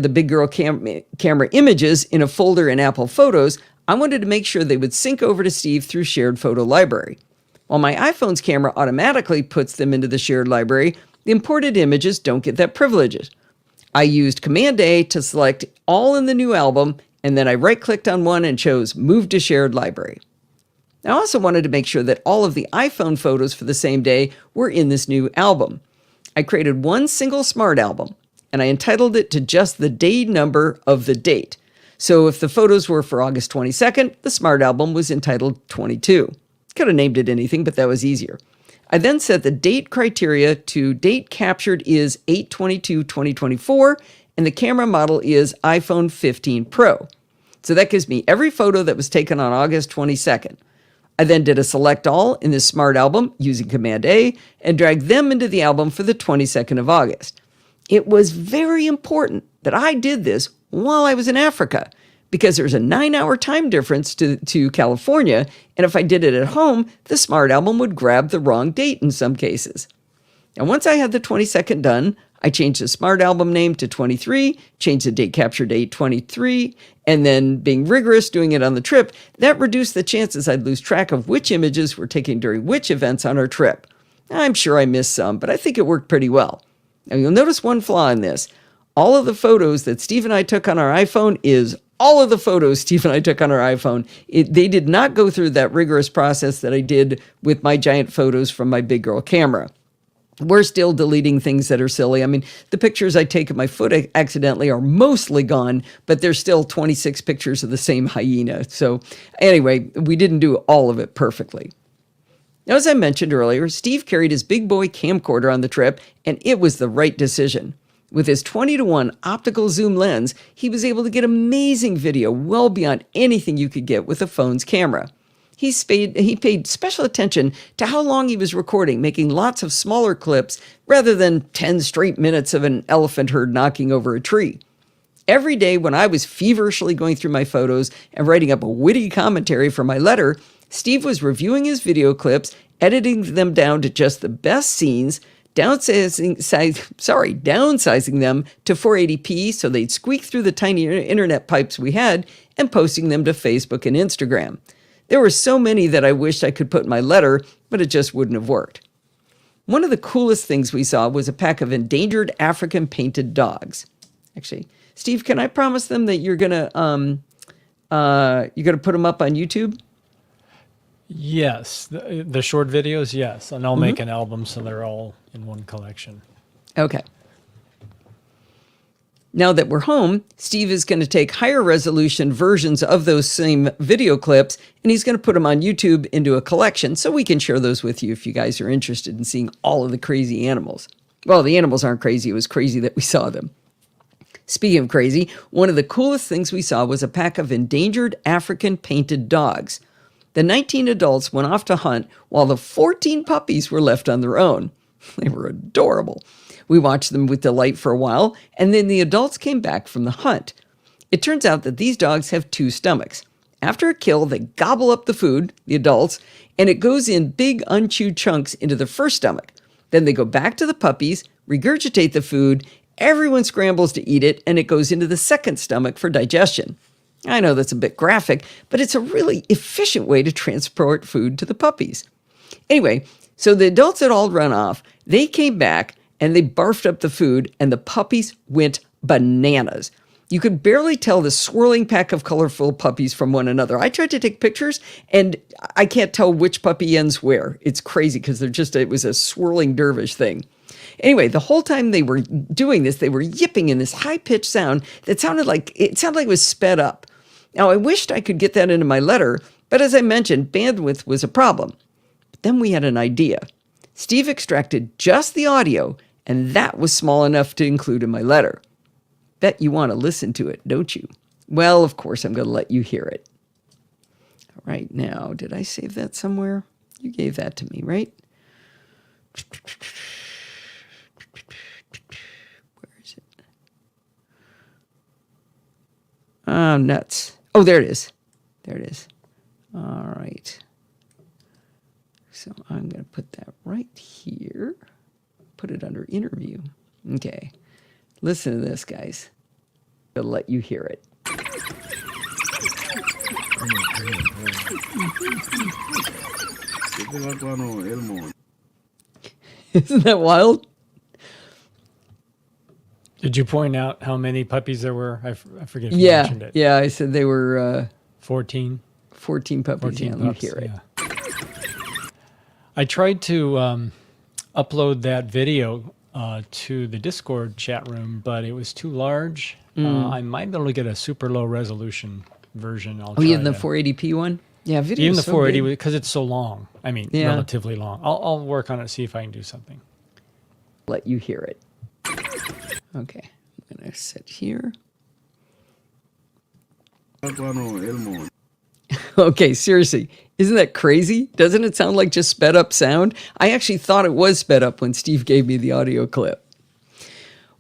the big girl camera images in a folder in Apple Photos, I wanted to make sure they would sync over to Steve through shared photo library. While my iPhone's camera automatically puts them into the shared library, the imported images don't get that privilege. I used Command-A to select all in the new album, and then I right-clicked on one and chose Move to Shared Library. I also wanted to make sure that all of the iPhone photos for the same day were in this new album. I created one single smart album, and I entitled it to just the day number of the date. So if the photos were for August 22nd, the smart album was entitled 22. Could have named it anything, but that was easier. I then set the date criteria to date captured is 8/22/2024, and the camera model is iPhone 15 Pro. So that gives me every photo that was taken on August 22nd. I then did a select all in this smart album using Command-A and dragged them into the album for the 22nd of August. It was very important that I did this while I was in Africa, because there's a 9-hour time difference to California, and if I did it at home, the smart album would grab the wrong date in some cases. And once I had the 22nd done, I changed the smart album name to 23, changed the date capture date 23, and then being rigorous doing it on the trip, that reduced the chances I'd lose track of which images were taken during which events on our trip. I'm sure I missed some, but I think it worked pretty well. Now you'll notice one flaw in this. All of the photos that Steve and I took on our iPhone is all of the photos Steve and I took on our iPhone. They did not go through that rigorous process that I did with my giant photos from my big girl camera. We're still deleting things that are silly. I mean, the pictures I take of my foot accidentally are mostly gone, but there's still 26 pictures of the same hyena. So anyway, we didn't do all of it perfectly. Now, as I mentioned earlier, Steve carried his big boy camcorder on the trip, and it was the right decision. With his 20-to-1 optical zoom lens, he was able to get amazing video well beyond anything you could get with a phone's camera. He paid special attention to how long he was recording, making lots of smaller clips rather than 10 straight minutes of an elephant herd knocking over a tree. Every day when I was feverishly going through my photos and writing up a witty commentary for my letter, Steve was reviewing his video clips, editing them down to just the best scenes, downsizing them to 480p so they'd squeak through the tiny internet pipes we had, and posting them to Facebook and Instagram. There were so many that I wished I could put in my letter, but it just wouldn't have worked. One of the coolest things we saw was a pack of endangered African painted dogs. Actually, Steve, can I promise them that you're gonna put them up on YouTube? Yes, the short videos, yes, and I'll make an album so they're all in one collection. Okay. Now that we're home, Steve is going to take higher resolution versions of those same video clips, and he's going to put them on YouTube into a collection so we can share those with you if you guys are interested in seeing all of the crazy animals. Well, the animals aren't crazy. It was crazy that we saw them. Speaking of crazy, one of the coolest things we saw was a pack of endangered African painted dogs. The 19 adults went off to hunt while the 14 puppies were left on their own. They were adorable. We watched them with delight for a while, and then the adults came back from the hunt. It turns out that these dogs have two stomachs. After a kill, they gobble up the food, the adults, and it goes in big unchewed chunks into the first stomach. Then they go back to the puppies, regurgitate the food, everyone scrambles to eat it, and it goes into the second stomach for digestion. I know that's a bit graphic, but it's a really efficient way to transport food to the puppies. Anyway, so the adults had all run off. They came back, and they barfed up the food, and the puppies went bananas. You could barely tell the swirling pack of colorful puppies from one another. I tried to take pictures, and I can't tell which puppy ends where. It's crazy because it was a swirling dervish thing. Anyway, the whole time they were doing this, they were yipping in this high-pitched sound that sounded like it was sped up. Now, I wished I could get that into my letter, but as I mentioned, bandwidth was a problem. But then we had an idea. Steve extracted just the audio, and that was small enough to include in my letter. Bet you want to listen to it, don't you? Well, of course, I'm going to let you hear it. All right, now, did I save that somewhere? You gave that to me, right? Where is it? Oh, nuts. Oh, there it is. There it is. All right. So I'm going to put that right here. Put it under interview. Okay. Listen to this, guys. I'll let you hear it. Isn't that wild? Did you point out how many puppies there were? I forget if you mentioned it. Yeah, I said they were 14. 14 puppies. 14 Let me pups, hear it. Yeah. I tried to upload that video to the Discord chat room, but it was too large. I might be able to get a super low resolution version. Even the 480p one? Yeah, video. Even the 480 because it's so long. I mean, relatively long. I'll work on it, see if I can do something. Let you hear it. Okay, I'm going to sit here. Okay, seriously, isn't that crazy? Doesn't it sound like just sped up sound? I actually thought it was sped up when Steve gave me the audio clip.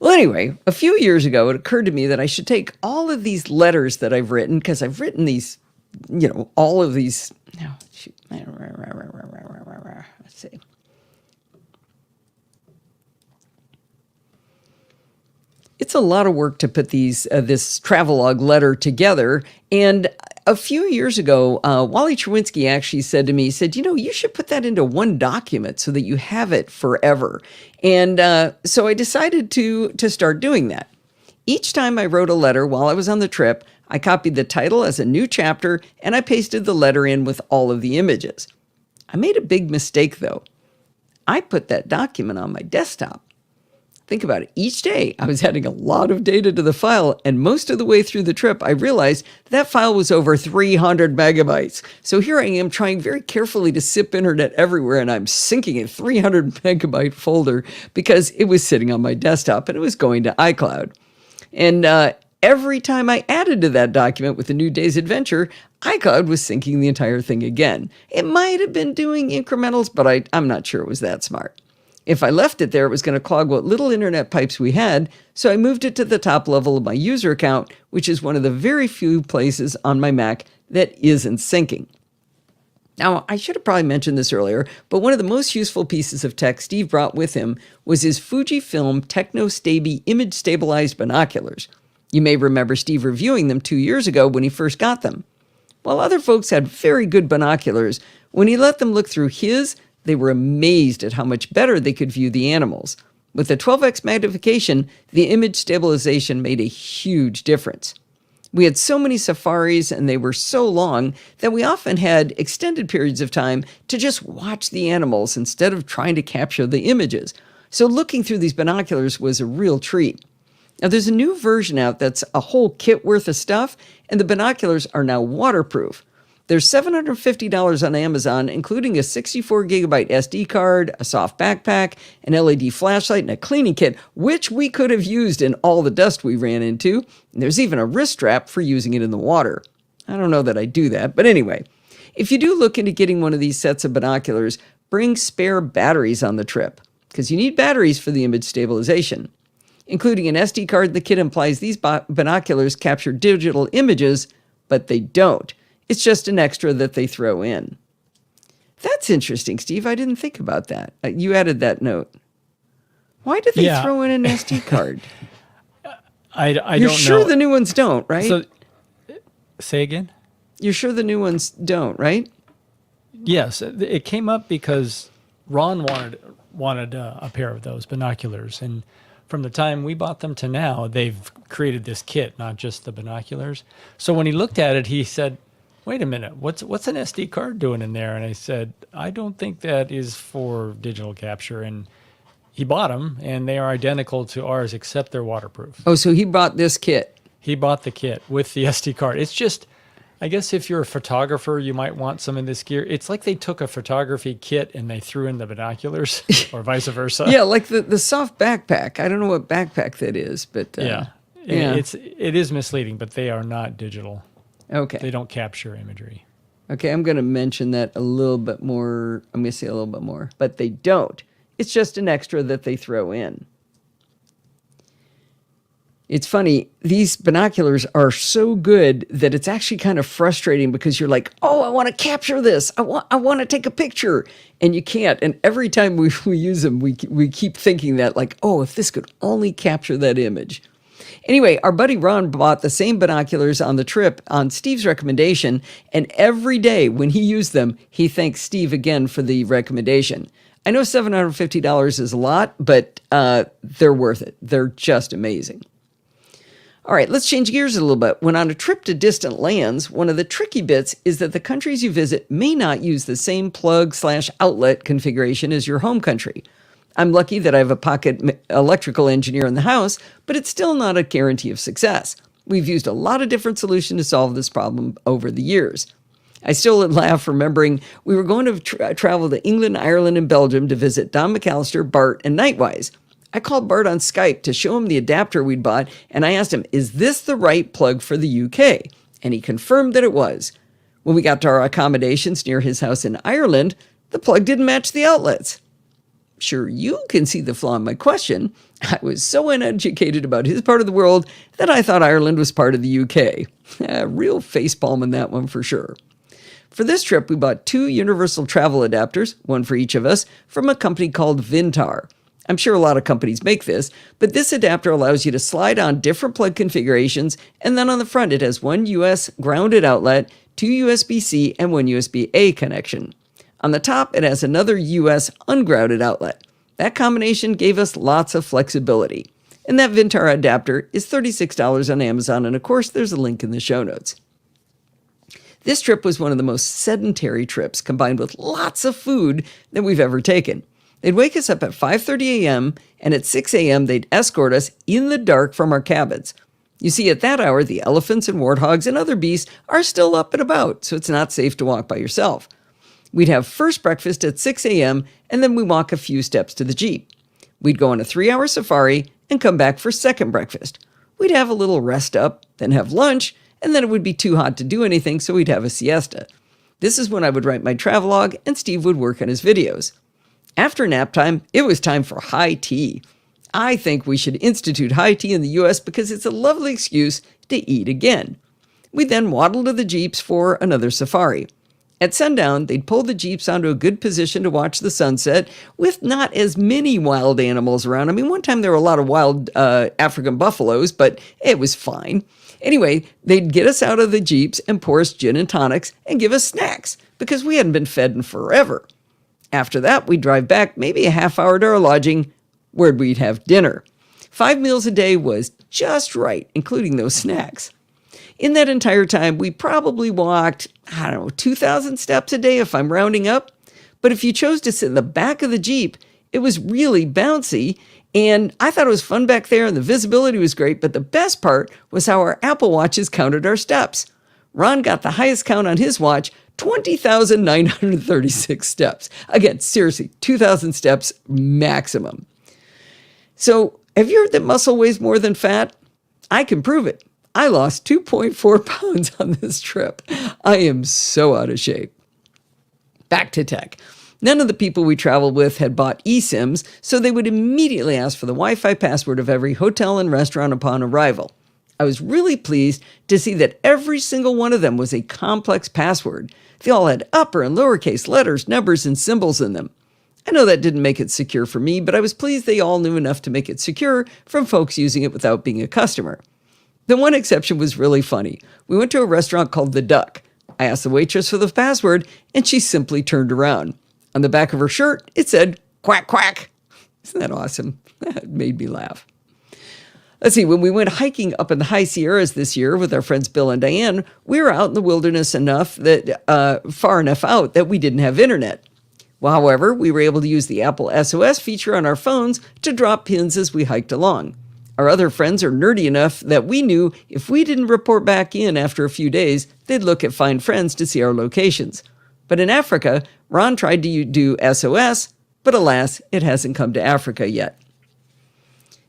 Well, anyway, a few years ago, it occurred to me that I should take all of these letters that I've written, because I've written these, all of these. No, shoot. Let's see. It's a lot of work to put this travelogue letter together. And a few years ago, Wally Cherwinski actually said to me, he said, you should put that into one document so that you have it forever. And so I decided to start doing that. Each time I wrote a letter while I was on the trip, I copied the title as a new chapter, and I pasted the letter in with all of the images. I made a big mistake, though. I put that document on my desktop. Think about it. Each day, I was adding a lot of data to the file, and most of the way through the trip, I realized that file was over 300 megabytes. So here I am trying very carefully to sip internet everywhere, and I'm syncing a 300 megabyte folder because it was sitting on my desktop, and it was going to iCloud. And every time I added to that document with a new day's adventure, iCloud was syncing the entire thing again. It might have been doing incrementals, but I'm not sure it was that smart. If I left it there, it was going to clog what little internet pipes we had, so I moved it to the top level of my user account, which is one of the very few places on my Mac that isn't syncing. Now, I should have probably mentioned this earlier, but one of the most useful pieces of tech Steve brought with him was his Fujifilm Technostabi image stabilized binoculars. You may remember Steve reviewing them 2 years ago when he first got them. While other folks had very good binoculars, when he let them look through his, they were amazed at how much better they could view the animals. With the 12x magnification, the image stabilization made a huge difference. We had so many safaris and they were so long that we often had extended periods of time to just watch the animals instead of trying to capture the images. So looking through these binoculars was a real treat. Now there's a new version out that's a whole kit worth of stuff, and the binoculars are now waterproof. They're $750 on Amazon, including a 64 gigabyte SD card, a soft backpack, an LED flashlight, and a cleaning kit, which we could have used in all the dust we ran into. And there's even a wrist strap for using it in the water. I don't know that I do that, but anyway. If you do look into getting one of these sets of binoculars, bring spare batteries on the trip, because you need batteries for the image stabilization. Including an SD card, the kit implies these binoculars capture digital images, but they don't. It's just an extra that they throw in. That's interesting, Steve. I didn't think about that. You added that note. Why did they throw in an SD card? I don't know. You're sure the new ones don't, right? So, say again? You're sure the new ones don't, right? Yes. It came up because Ron wanted a pair of those binoculars. And from the time we bought them to now, they've created this kit, not just the binoculars. So when he looked at it, he said, wait a minute, what's an SD card doing in there? And I said, I don't think that is for digital capture. And he bought them, and they are identical to ours, except they're waterproof. Oh, so he bought this kit. He bought the kit with the SD card. It's just, I guess if you're a photographer, you might want some of this gear. It's like they took a photography kit and they threw in the binoculars, or vice versa. Yeah, like the soft backpack. I don't know what backpack that is, but yeah. It is misleading, but they are not digital. Okay. They don't capture imagery. Okay, I'm going to mention that a little bit more. I'm going to say a little bit more. But they don't. It's just an extra that they throw in. It's funny, these binoculars are so good that it's actually kind of frustrating because you're like, oh, I want to capture this. I want to take a picture. And you can't. And every time we use them, we keep thinking that, like, oh, if this could only capture that image. Anyway, our buddy Ron bought the same binoculars on the trip on Steve's recommendation, and every day when he used them, he thanks Steve again for the recommendation. I know $750 is a lot, but they're worth it. They're just amazing. All right, let's change gears a little bit. When on a trip to distant lands, one of the tricky bits is that the countries you visit may not use the same plug/outlet configuration as your home country. I'm lucky that I have a pocket electrical engineer in the house, but it's still not a guarantee of success. We've used a lot of different solutions to solve this problem over the years. I still laugh remembering we were going to travel to England, Ireland, and Belgium to visit Don McAllister, Bart, and Nightwise. I called Bart on Skype to show him the adapter we'd bought, and I asked him, is this the right plug for the UK? And he confirmed that it was. When we got to our accommodations near his house in Ireland, the plug didn't match the outlets. Sure, you can see the flaw in my question. I was so uneducated about his part of the world that I thought Ireland was part of the UK. Real facepalm in that one for sure. For this trip, we bought 2 universal travel adapters, one for each of us, from a company called Vintar. I'm sure a lot of companies make this, but this adapter allows you to slide on different plug configurations, and then on the front it has one US grounded outlet, 2 USB-C, and 1 USB-A connection. On the top, it has another US ungrounded outlet. That combination gave us lots of flexibility. And that Vintar adapter is $36 on Amazon, and of course, there's a link in the show notes. This trip was one of the most sedentary trips, combined with lots of food, that we've ever taken. They'd wake us up at 5:30 a.m., and at 6 a.m., they'd escort us in the dark from our cabins. You see, at that hour, the elephants and warthogs and other beasts are still up and about, so it's not safe to walk by yourself. We'd have first breakfast at 6 a.m., and then we walk a few steps to the Jeep. We'd go on a 3-hour safari and come back for second breakfast. We'd have a little rest up, then have lunch, and then it would be too hot to do anything, so we'd have a siesta. This is when I would write my travelogue, and Steve would work on his videos. After nap time, it was time for high tea. I think we should institute high tea in the U.S. because it's a lovely excuse to eat again. We then waddled to the Jeeps for another safari. At sundown, they'd pull the Jeeps onto a good position to watch the sunset with not as many wild animals around. I mean, one time there were a lot of wild African buffaloes, but it was fine. Anyway, they'd get us out of the Jeeps and pour us gin and tonics and give us snacks because we hadn't been fed in forever. After that, we'd drive back maybe a half hour to our lodging where we'd have dinner. 5 meals a day was just right, including those snacks. In that entire time, we probably walked, 2,000 steps a day if I'm rounding up. But if you chose to sit in the back of the Jeep, it was really bouncy. And I thought it was fun back there and the visibility was great. But the best part was how our Apple Watches counted our steps. Ron got the highest count on his watch, 20,936 steps. Again, seriously, 2,000 steps maximum. So have you heard that muscle weighs more than fat? I can prove it. I lost 2.4 pounds on this trip. I am so out of shape. Back to tech. None of the people we traveled with had bought eSIMs, so they would immediately ask for the Wi-Fi password of every hotel and restaurant upon arrival. I was really pleased to see that every single one of them was a complex password. They all had upper and lowercase letters, numbers, and symbols in them. I know that didn't make it secure for me, but I was pleased they all knew enough to make it secure from folks using it without being a customer. The one exception was really funny. We went to a restaurant called The Duck. I asked the waitress for the password, and she simply turned around. On the back of her shirt, it said, "Quack, quack." Isn't that awesome? That made me laugh. Let's see, when we went hiking up in the high Sierras this year with our friends Bill and Diane, we were out in the wilderness enough that far enough out that we didn't have internet. Well, however, we were able to use the Apple SOS feature on our phones to drop pins as we hiked along. Our other friends are nerdy enough that we knew if we didn't report back in after a few days, they'd look at Find Friends to see our locations. But in Africa, Ron tried to do SOS, but alas, it hasn't come to Africa yet.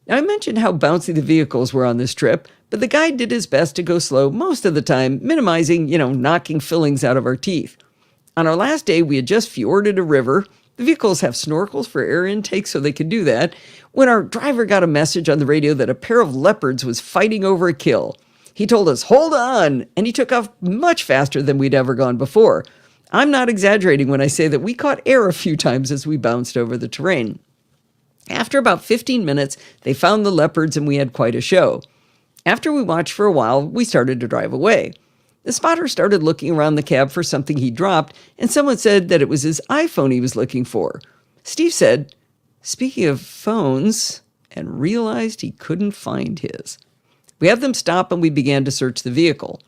Now, I mentioned how bouncy the vehicles were on this trip, but the guide did his best to go slow most of the time, minimizing, knocking fillings out of our teeth. On our last day, we had just fjorded a river. The vehicles have snorkels for air intake, so they could do that, when our driver got a message on the radio that a pair of leopards was fighting over a kill. He told us, "Hold on," and he took off much faster than we'd ever gone before. I'm not exaggerating when I say that we caught air a few times as we bounced over the terrain. After about 15 minutes, they found the leopards and we had quite a show. After we watched for a while, we started to drive away. The spotter started looking around the cab for something he dropped, and someone said that it was his iPhone he was looking for. Steve said, "Speaking of phones," and realized he couldn't find his. We had them stop and we began to search the vehicle.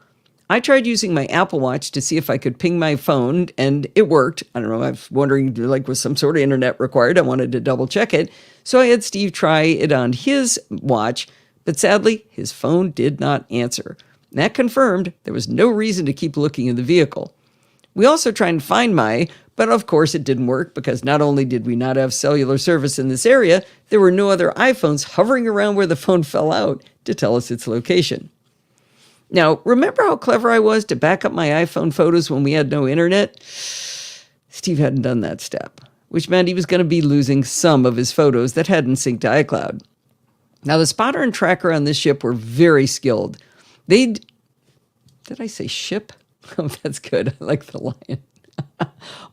I tried using my Apple Watch to see if I could ping my phone, and it worked. I don't know, I was wondering, was some sort of internet required? I wanted to double check it. So I had Steve try it on his watch, but sadly, his phone did not answer. That confirmed there was no reason to keep looking in the vehicle. We also tried to find but of course it didn't work because not only did we not have cellular service in this area, there were no other iPhones hovering around where the phone fell out to tell us its location. Now, remember how clever I was to back up my iPhone photos when we had no internet? Steve hadn't done that step, which meant he was going to be losing some of his photos that hadn't synced to iCloud. Now, the spotter and tracker on this ship were very skilled. Did I say ship? Oh, that's good. I like the lion.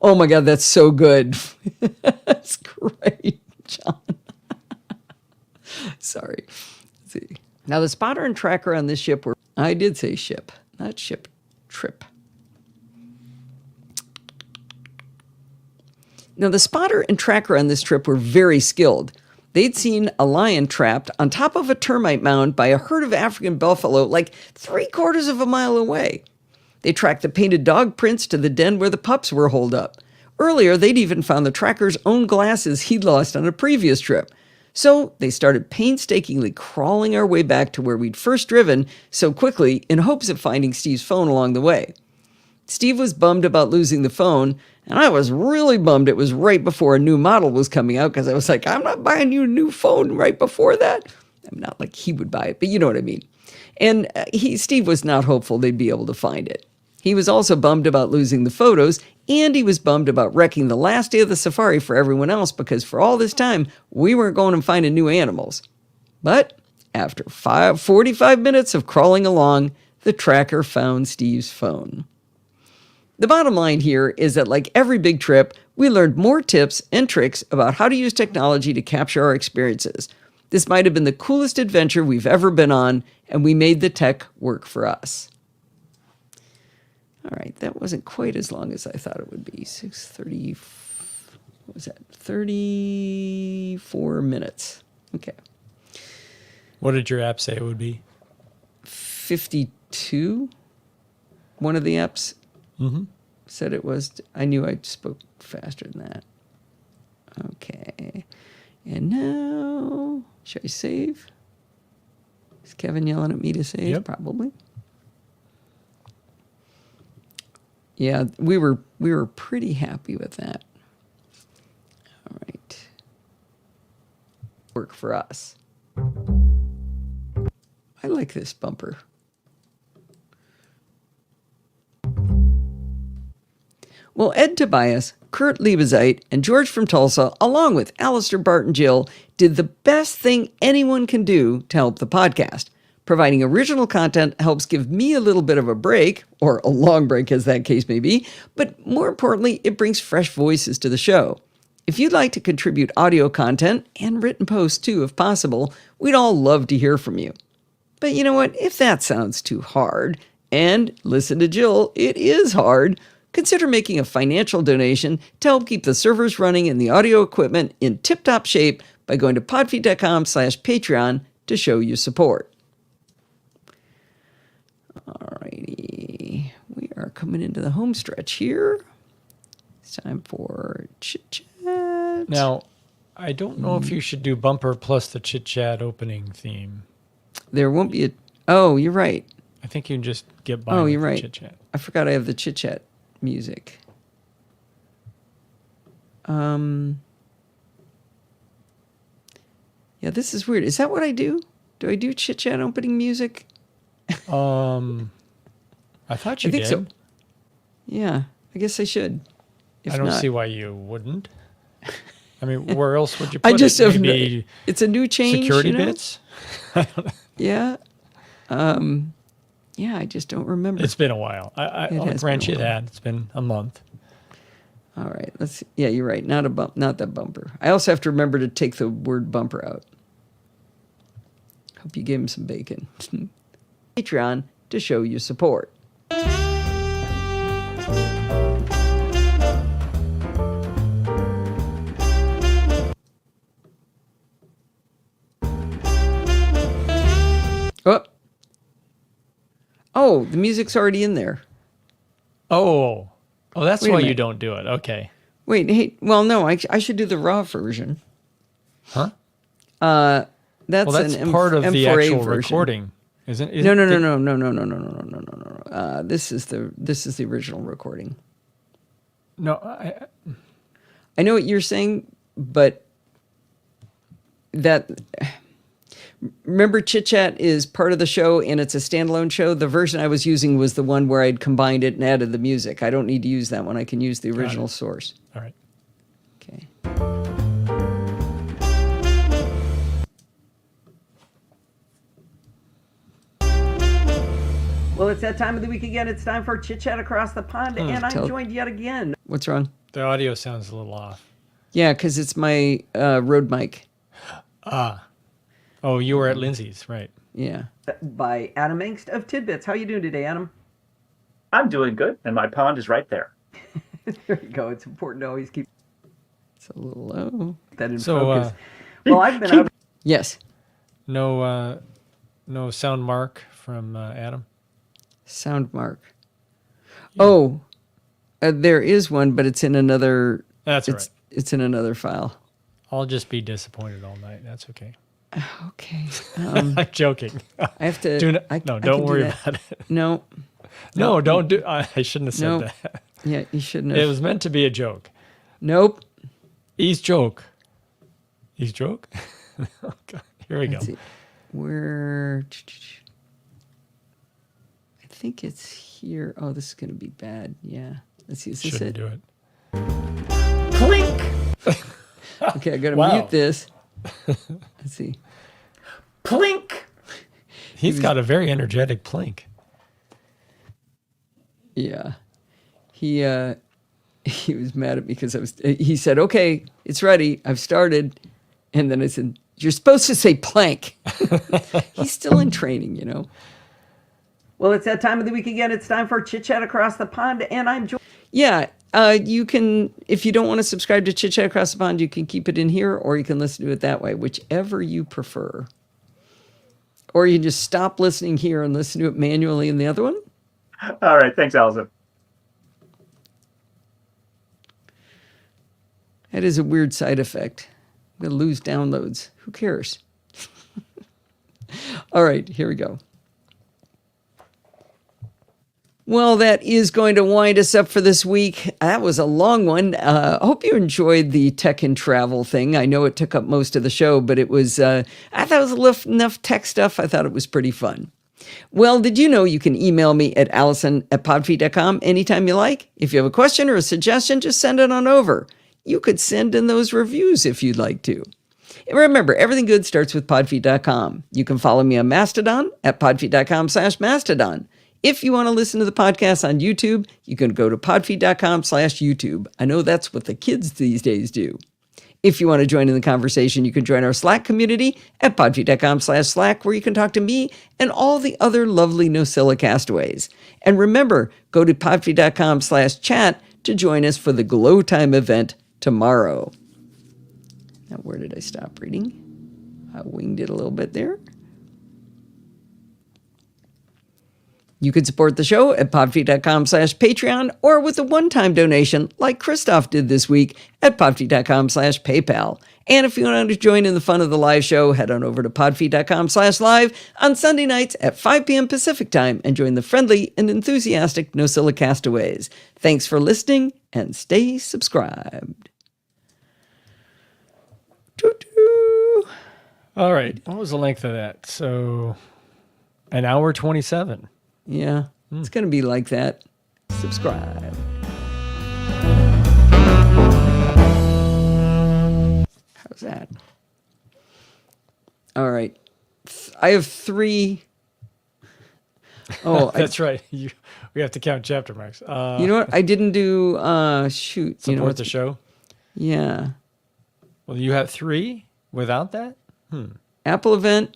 Oh my God, that's so good. That's great, John. Sorry. Let's see. Now, the spotter and tracker on this ship were, I did say ship, not ship, trip. Now, the spotter and tracker on this trip were very skilled. They'd seen a lion trapped on top of a termite mound by a herd of African buffalo like 3/4 of a mile away. They tracked the painted dog prints to the den where the pups were holed up. Earlier, they'd even found the tracker's own glasses he'd lost on a previous trip. So they started painstakingly crawling our way back to where we'd first driven so quickly in hopes of finding Steve's phone along the way. Steve was bummed about losing the phone, and I was really bummed it was right before a new model was coming out because I was like, I'm not buying you a new phone right before that. I'm not like he would buy it, but you know what I mean. And Steve was not hopeful they'd be able to find it. He was also bummed about losing the photos, and he was bummed about wrecking the last day of the safari for everyone else because for all this time, we weren't going and finding new animals. But after 45 minutes of crawling along, the tracker found Steve's phone. The bottom line here is that, like every big trip, we learned more tips and tricks about how to use technology to capture our experiences. This might have been the coolest adventure we've ever been on, and we made the tech work for us. All right, that wasn't quite as long as I thought it would be. 6:30, what was that? 34 minutes. Okay. What did your app say it would be? 52. One of the apps said it was. I knew I spoke faster than that. Okay. And now, should I save? Is Kevin yelling at me to save? Yep. Probably. Yeah, we were pretty happy with that. All right. Work for us. I like this bumper. Well, Ed Tobias, Kurt Liebezeit, and George from Tulsa, along with Alistair, Bart, and Jill, did the best thing anyone can do to help the podcast. Providing original content helps give me a little bit of a break, or a long break as that case may be, but more importantly, it brings fresh voices to the show. If you'd like to contribute audio content, and written posts too if possible, we'd all love to hear from you. But you know what? If that sounds too hard, and listen to Jill, it is hard, consider making a financial donation to help keep the servers running and the audio equipment in tip-top shape by going to podfeed.com/Patreon to show your support. Alrighty, we are coming into the home stretch here. It's time for chit-chat. Now, I don't know if you should do bumper plus the chit-chat opening theme. There won't be a... Oh, you're right. I think you can just get by Oh, with you're the right. chit-chat. I forgot I have the chit-chat music. Yeah, this is weird. Is that what I do? Do I do chit-chat opening music? I thought you I think did. so. Yeah, I guess I should. If I don't not, see why you wouldn't. I mean, where else would you put I just it? have Maybe it's a new change. security you know? bits? Yeah. Yeah, I just don't remember. It's been a while. I'll has grant been you a while. that. It's been a month. All right, let's. Yeah, you're right. Not that bumper. I also have to remember to take the word bumper out. Hope you gave him some bacon. Patreon to show your support. Oh. Oh, the music's already in there. Oh, that's Wait a why you minute. don't do it. Okay. Wait, hey, well, no, I should do the raw version. Huh? That's Well, that's an part of the M4A actual version. recording, isn't it? No. This is the original recording. No, I know what you're saying, but that remember Chit Chat is part of the show and it's a standalone show. The version I was using was the one where I'd combined it and added the music. I don't need to use that one. I can use the original source. all right. Okay. Well, it's that time of the week again. It's time for Chit Chat Across the Pond, and I'm joined yet again. What's wrong? The audio sounds a little off. Yeah, because it's my Rode mic. Oh, you were at Lindsay's, right? Yeah. By Adam Engst of Tidbits. How you doing today, Adam? I'm doing good, and my pond is right there. There you go. It's important to always keep... It's a little low. That in So, focus. Well, I've been out... Yes. No sound mark from Adam. Sound mark. Yeah. Oh, there is one, but it's in another... That's right. It's in another file. I'll just be disappointed all night. That's okay. Okay. I'm joking. I have to... Don't worry about it. No. No, don't do... I shouldn't have said Nope. that. Yeah, you shouldn't have. It was meant to be a joke. Nope. He's joke. He's joke? Oh, God. Here we go. Let's see. Where... I think it's here. Oh, this is going to be bad. Yeah. Let's see. Is this Shouldn't it? do it. Plink! Okay, I got to Wow. mute this. Let's see. Plink! He's got a very energetic plink. Yeah. he was mad at me because he said, okay, it's ready. I've started. And then I said, you're supposed to say plank. He's still in training, you know. Well, it's that time of the week again. It's time for Chit Chat Across the Pond, and I'm joined. Yeah, you can, if you don't want to subscribe to Chit Chat Across the Pond, you can keep it in here, or you can listen to it that way, whichever you prefer. Or you can just stop listening here and listen to it manually in the other one. All right. Thanks, Allison. That is a weird side effect. I'm going to lose downloads. Who cares? All right, here we go. Well, that is going to wind us up for this week. That was a long one. I hope you enjoyed the tech and travel thing. I know it took up most of the show, but it was, I thought it was enough tech stuff. I thought it was pretty fun. Well, did you know you can email me at allison@podfeet.com anytime you like? If you have a question or a suggestion, just send it on over. You could send in those reviews if you'd like to. And remember, everything good starts with podfeet.com. You can follow me on Mastodon at podfeet.com/Mastodon. If you want to listen to the podcast on YouTube, you can go to podfeet.com/YouTube. I know that's what the kids these days do. If you want to join in the conversation, you can join our Slack community at podfeet.com/Slack, where you can talk to me and all the other lovely NosillaCastaways. And remember, go to podfeet.com/chat to join us for the Glow Time event tomorrow. Now, where did I stop reading? I winged it a little bit there. You can support the show at podfeet.com/Patreon or with a one-time donation like Christoph did this week at podfeet.com/PayPal. And if you want to join in the fun of the live show, head on over to podfeet.com/live on Sunday nights at 5 p.m. Pacific time and join the friendly and enthusiastic NosillaCastaways. Thanks for listening and stay subscribed. Doo-doo. All right. What was the length of that? So, an hour 27. Yeah, it's going to be like that. Subscribe. How's that? All right. I have 3. Oh, That's right. We have to count chapter marks. You know what? I didn't do, shoot. Support you know the show? Yeah. Well, you have 3 without that? Apple event.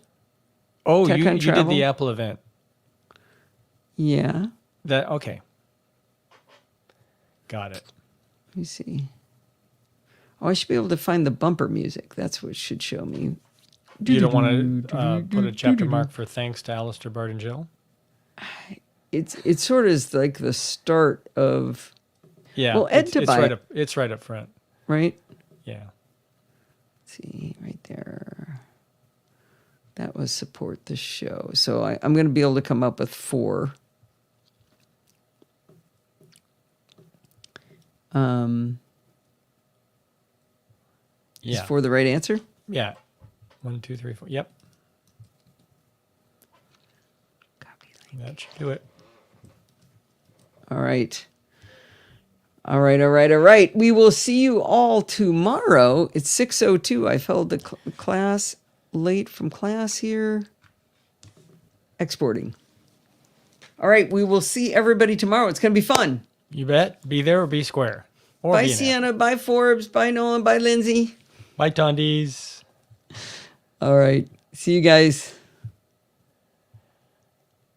Oh, Tech you on did Travel? the Apple event. Yeah. Okay. Got it. Let me see. Oh, I should be able to find the bumper music. That's what should show me. You don't want to put a chapter mark for thanks to Alistair, Bart, and Jill? It sort of is like the start of. Yeah. Well, Ed it's right up front. Right? Yeah. Let's see, right there. That was support the show. So I'm going to be able to come up with 4. Is 4 the right answer? Yeah. 1, 2, 3, 4. Yep. That should do it. All right. All right. We will see you all tomorrow. It's 6:02. I've held the class late from class here. Exporting. All right. We will see everybody tomorrow. It's going to be fun. You bet. Be there or be square. Or Bye, be an app. Sienna. Bye, Forbes. Bye, Nolan. Bye, Lindsay. Bye, Tondies. All right. See you guys.